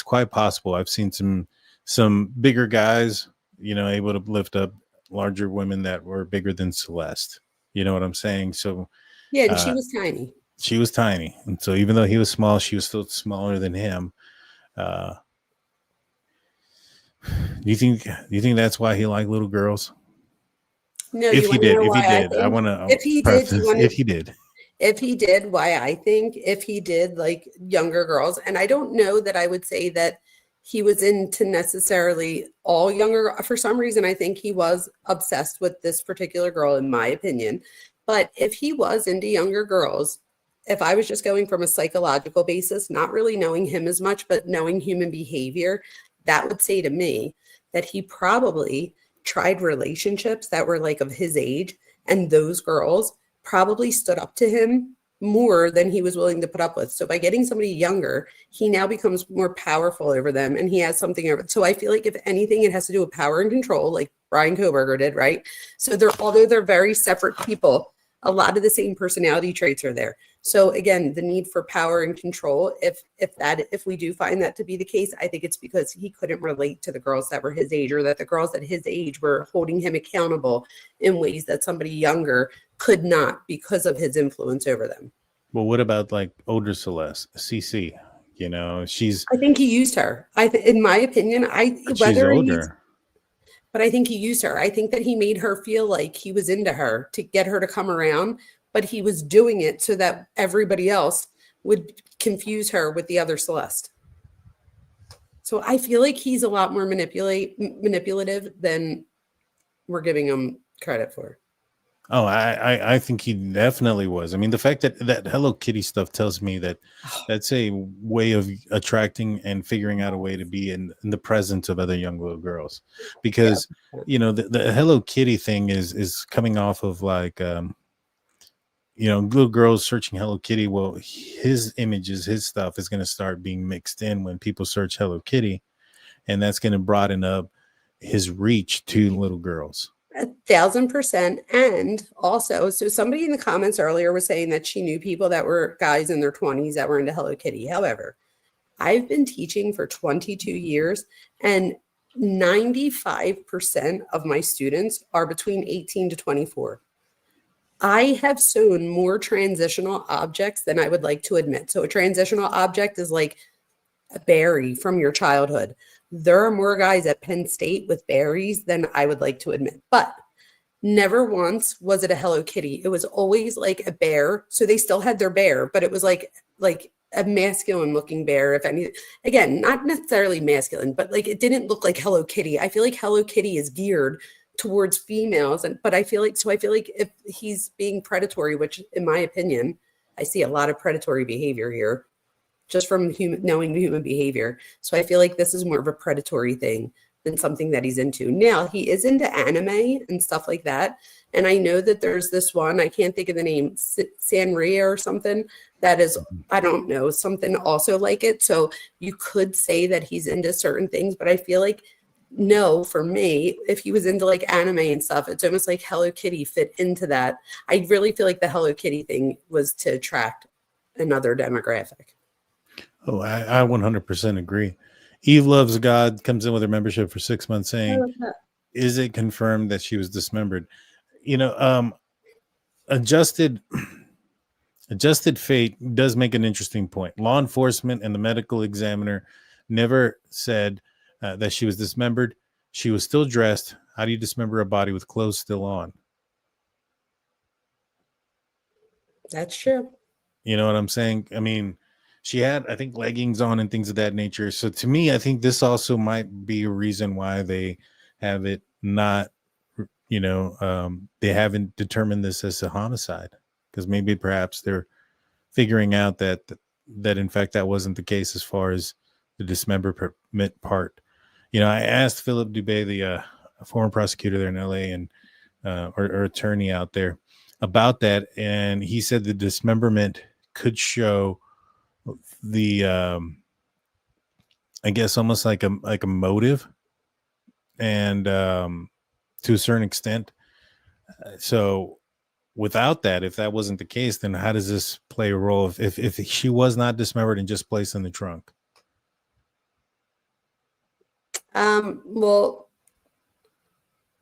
Speaker 3: quite possible. I've seen some bigger guys, able to lift up larger women that were bigger than Celeste. You know what I'm saying? So
Speaker 4: Yeah, and she was tiny.
Speaker 3: She was tiny, and so even though he was small, she was still smaller than him. Do you think that's why he liked little girls?
Speaker 4: No,
Speaker 3: If
Speaker 4: you
Speaker 3: he
Speaker 4: want to
Speaker 3: did,
Speaker 4: know
Speaker 3: if he
Speaker 4: why I
Speaker 3: did, I
Speaker 4: think?
Speaker 3: want to.
Speaker 4: If he did,
Speaker 3: If he did,
Speaker 4: why I think if he did like younger girls, and I don't know that I would say that he was into necessarily all younger. For some reason, I think he was obsessed with this particular girl, in my opinion. But if he was into younger girls, if I was just going from a psychological basis, not really knowing him as much, but knowing human behavior, that would say to me that he probably tried relationships that were like of his age, and those girls probably stood up to him more than he was willing to put up with. So by getting somebody younger, he now becomes more powerful over them, and he has something over. So I feel like if anything, it has to do with power and control, like Brian Koberger did, right? So although they're very separate people, a lot of the same personality traits are there. So again, the need for power and control, if we do find that to be the case, I think it's because he couldn't relate to the girls that were his age, or that the girls at his age were holding him accountable in ways that somebody younger could not, because of his influence over them.
Speaker 3: well, what about like older Celeste, CC?
Speaker 4: I think he used her. In my opinion,
Speaker 3: She's older.
Speaker 4: But I think he used her. I think that he made her feel like he was into her to get her to come around, but he was doing it so that everybody else would confuse her with the other Celeste. So I feel like he's a lot more manipulative than we're giving him credit for.
Speaker 3: Oh, I think he definitely was. I mean, the fact that Hello Kitty stuff tells me that that's a way of attracting and figuring out a way to be in the presence of other young little girls, because the Hello Kitty thing is coming off of like little girls searching Hello Kitty. Well, his images, his stuff is going to start being mixed in when people search Hello Kitty, and that's going to broaden up his reach to little girls.
Speaker 4: 1,000%. And also, so somebody in the comments earlier was saying that she knew people that were guys in their 20s that were into Hello Kitty. However, I've been teaching for 22 years, and 95% of my students are between 18 to 24. I have sewn more transitional objects than I would like to admit. So a transitional object is like a berry from your childhood. There are more guys at Penn State with berries than I would like to admit, but never once was it a Hello Kitty. It was always like a bear. So they still had their bear, but it was like a masculine looking bear. If any, again, not necessarily masculine, but like it didn't look like Hello Kitty. I feel like Hello Kitty is geared towards females, but I feel like if he's being predatory, which in my opinion, I see a lot of predatory behavior here, just from knowing human behavior. So I feel like this is more of a predatory thing than something that he's into. Now, he is into anime and stuff like that. And I know that there's this one, I can't think of the name, Sanria or something, that is, I don't know, something also like it. So you could say that he's into certain things, but I feel like, no, for me, if he was into like anime and stuff, it's almost like Hello Kitty fit into that. I really feel like the Hello Kitty thing was to attract another demographic.
Speaker 3: Oh, I 100% agree. Eve Loves God comes in with her membership for 6 months saying, is it confirmed that she was dismembered? You know, adjusted fate does make an interesting point. Law enforcement and the medical examiner never said that she was dismembered. She was still dressed. How do you dismember a body with clothes still on?
Speaker 4: That's true.
Speaker 3: You know what I'm saying? I mean, she had, I think, leggings on and things of that nature. So to me, I think this also might be a reason why they have it not, you know, they haven't determined this as a homicide, because maybe perhaps they're figuring out that in fact that wasn't the case as far as the dismemberment part. You know, I asked Philip Dubé, the former prosecutor there in LA and or attorney out there, about that, and he said the dismemberment could show the I guess almost like a motive, and to a certain extent. So without that, if that wasn't the case, then how does this play a role if she was not dismembered and just placed in the trunk?
Speaker 4: Well,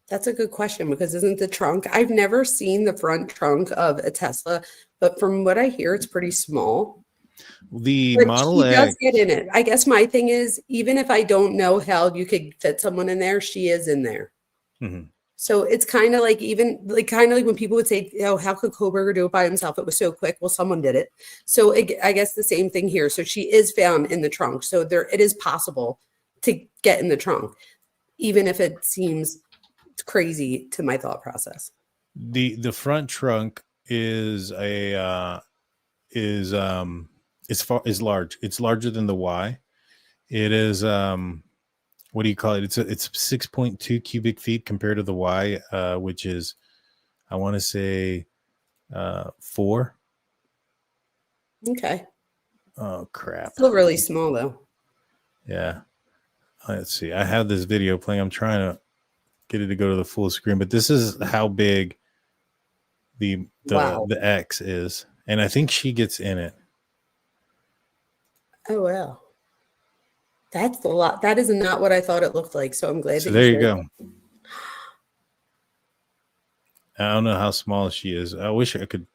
Speaker 4: that's a good question, because isn't the trunk, I've never seen the front trunk of a Tesla, but from what I hear, it's pretty small.
Speaker 3: The
Speaker 4: But
Speaker 3: Model
Speaker 4: she does
Speaker 3: X,
Speaker 4: get in it. I guess my thing is, even if I don't know how you could fit someone in there, she is in there.
Speaker 3: mm-hmm.
Speaker 4: So it's kind of like, kind of like when people would say, oh, how could Koberger do it by himself? It was so quick. Well, someone did it. So I guess the same thing here. So she is found in the trunk. So it is possible to get in the trunk, even if it seems crazy to my thought process.
Speaker 3: The front trunk is large. It's larger than the Y. It is what do you call it? It's 6.2 cubic feet compared to the Y, which is, I want to say 4.
Speaker 4: Okay.
Speaker 3: Oh crap.
Speaker 4: Still really small though.
Speaker 3: Yeah. Let's see. I have this video playing. I'm trying to get it to go to the full screen, but this is how big the X is, and I think she gets in it.
Speaker 4: Oh wow, that's a lot. That is not what I thought it looked like. So I'm glad.
Speaker 3: So
Speaker 4: that
Speaker 3: there you go. I don't know how small she is. I wish I could.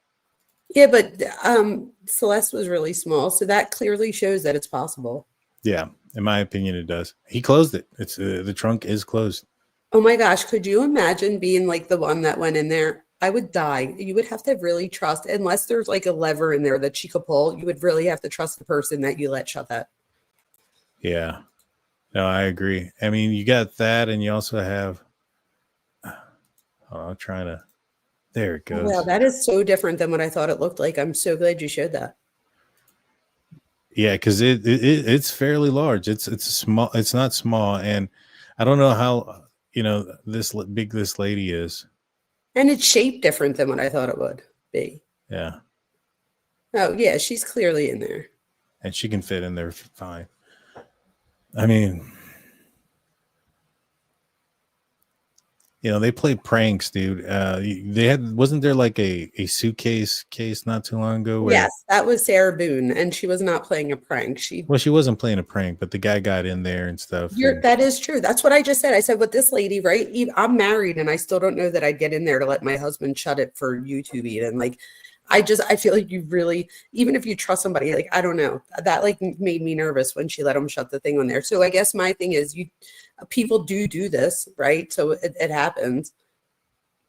Speaker 4: Yeah, but Celeste was really small, so that clearly shows that it's possible.
Speaker 3: Yeah, in my opinion, it does. He closed it. It's the trunk is closed.
Speaker 4: Oh my gosh, could you imagine being like the one that went in there? I would die. You would have to really trust, unless there's like a lever in there that she could pull, you would really have to trust the person that you let shut that.
Speaker 3: Yeah. No, I agree. I mean, you got that, and you also have, I'm trying to, there it goes.
Speaker 4: Wow, that is so different than what I thought it looked like. I'm so glad you showed that.
Speaker 3: Yeah, because it's fairly large. It's small. It's not small, and I don't know how this big this lady is.
Speaker 4: And it's shaped different than what I thought it would be.
Speaker 3: Yeah.
Speaker 4: Oh yeah, she's clearly in there,
Speaker 3: and she can fit in there fine. I mean, they play pranks, dude. Wasn't there like a suitcase case not too long ago?
Speaker 4: Yes, that was Sarah Boone, and she was not playing a prank. She
Speaker 3: wasn't playing a prank, but the guy got in there and stuff.
Speaker 4: That is true. That's what I just said. I said, with this lady, right? I'm married, and I still don't know that I'd get in there to let my husband shut it for YouTube even. Like, I feel like you really, even if you trust somebody, like, I don't know, that like made me nervous when she let him shut the thing on there. So I guess my thing is, people do this, right? So it happens,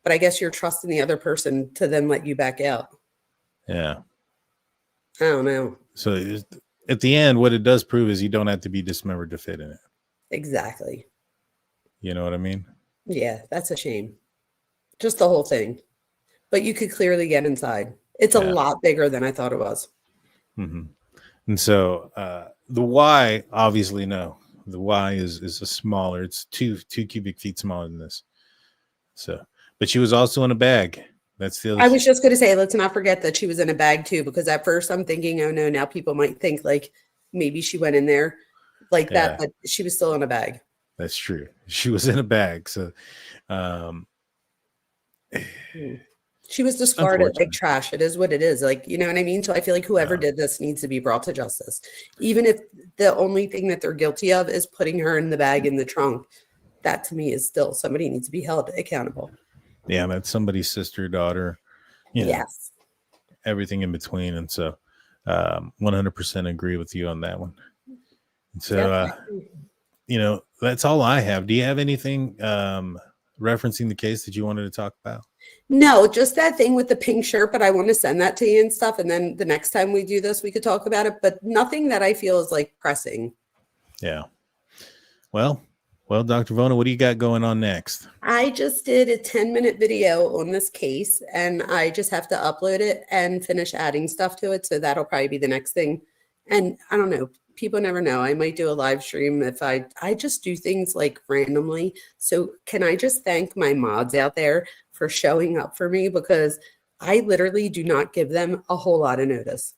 Speaker 4: but I guess you're trusting the other person to then let you back out.
Speaker 3: Yeah.
Speaker 4: I don't know.
Speaker 3: So at the end, what it does prove is you don't have to be dismembered to fit in it.
Speaker 4: Exactly.
Speaker 3: You know what I mean?
Speaker 4: Yeah, that's a shame. Just the whole thing. But you could clearly get inside. It's a lot bigger than I thought it was.
Speaker 3: Mm-hmm. And so the Y, obviously, no. The Y is a smaller. It's two cubic feet smaller than this. So, but she was also in a bag. That's the other.
Speaker 4: I was just going to say, let's not forget that she was in a bag too, because at first I'm thinking, oh no, now people might think like maybe she went in there like that, but she was still in a bag.
Speaker 3: That's true. She was in a bag. So,
Speaker 4: she was discarded like trash. It is what it is. Like, you know what I mean? So I feel like whoever did this needs to be brought to justice. Even if the only thing that they're guilty of is putting her in the bag in the trunk, that to me is still somebody needs to be held accountable.
Speaker 3: Yeah, that's somebody's sister, daughter, you know,
Speaker 4: yes,
Speaker 3: everything in between. And so 100% agree with you on that one. And so, you know, that's all I have. Do you have anything referencing the case that you wanted to talk about?
Speaker 4: No, just that thing with the pink shirt, but I want to send that to you and stuff. And then the next time we do this, we could talk about it, but nothing that I feel is like pressing.
Speaker 3: Yeah. Well, Dr. Vona, what do you got going on next?
Speaker 4: I just did a 10-minute video on this case, and I just have to upload it and finish adding stuff to it. So that'll probably be the next thing. And I don't know, people never know. I might do a live stream if I just do things like randomly. So can I just thank my mods out there for showing up for me, because I literally do not give them a whole lot of notice.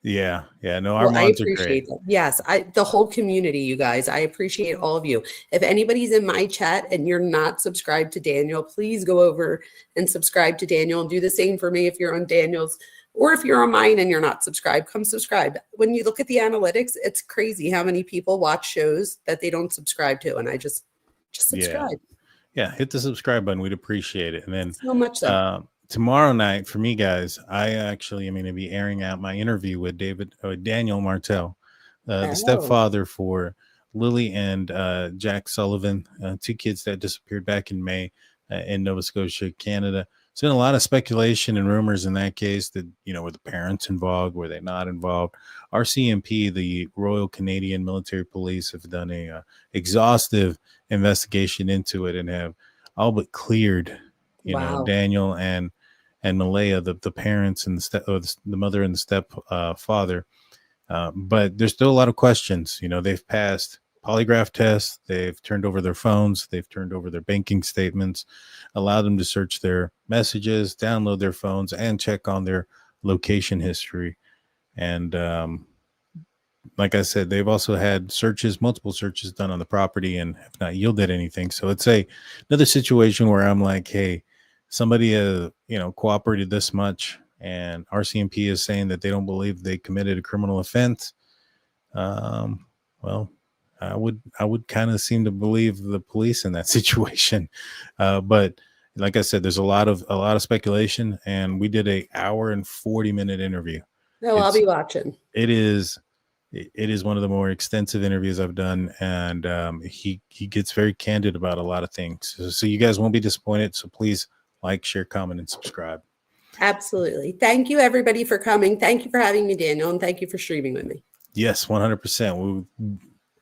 Speaker 3: Yeah. No, our mods are great.
Speaker 4: Them. Yes, the whole community, you guys, I appreciate all of you. If anybody's in my chat and you're not subscribed to Daniel, please go over and subscribe to Daniel, and do the same for me if you're on Daniel's, or if you're on mine and you're not subscribed, come subscribe. When you look at the analytics, it's crazy how many people watch shows that they don't subscribe to, and I just subscribe.
Speaker 3: Yeah, hit the subscribe button. We'd appreciate it. And then
Speaker 4: so much so.
Speaker 3: Tomorrow night for me, guys, I actually am going to be airing out my interview with Daniel Martel, the stepfather for Lily and Jack Sullivan, two kids that disappeared back in May in Nova Scotia, Canada. There's been a lot of speculation and rumors in that case that, you know, were the parents involved? Were they not involved? RCMP, the Royal Canadian Military Police, have done a exhaustive investigation into it and have all but cleared, you know, Daniel and Malaya, the parents and the mother and the stepfather. But there's still a lot of questions. You know, they've passed polygraph tests. They've turned over their phones. They've turned over their banking statements, allowed them to search their messages, download their phones, and check on their location history. And like I said, they've also had multiple searches done on the property and have not yielded anything. So it's another situation where I'm like, hey, somebody, cooperated this much, and RCMP is saying that they don't believe they committed a criminal offense. Well, I would kind of seem to believe the police in that situation. But like I said, there's a lot of speculation, and we did a 1 hour and 40-minute interview.
Speaker 4: No, I'll be watching.
Speaker 3: It is one of the more extensive interviews I've done, and he gets very candid about a lot of things. So you guys won't be disappointed. So please like, share, comment, and subscribe.
Speaker 4: Absolutely. Thank you, everybody, for coming. Thank you for having me, Daniel, and thank you for streaming with me.
Speaker 3: Yes, 100%.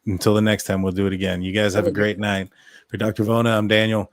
Speaker 3: Until the next time, we'll do it again. You guys have a great night. For Dr. Vona, I'm Daniel.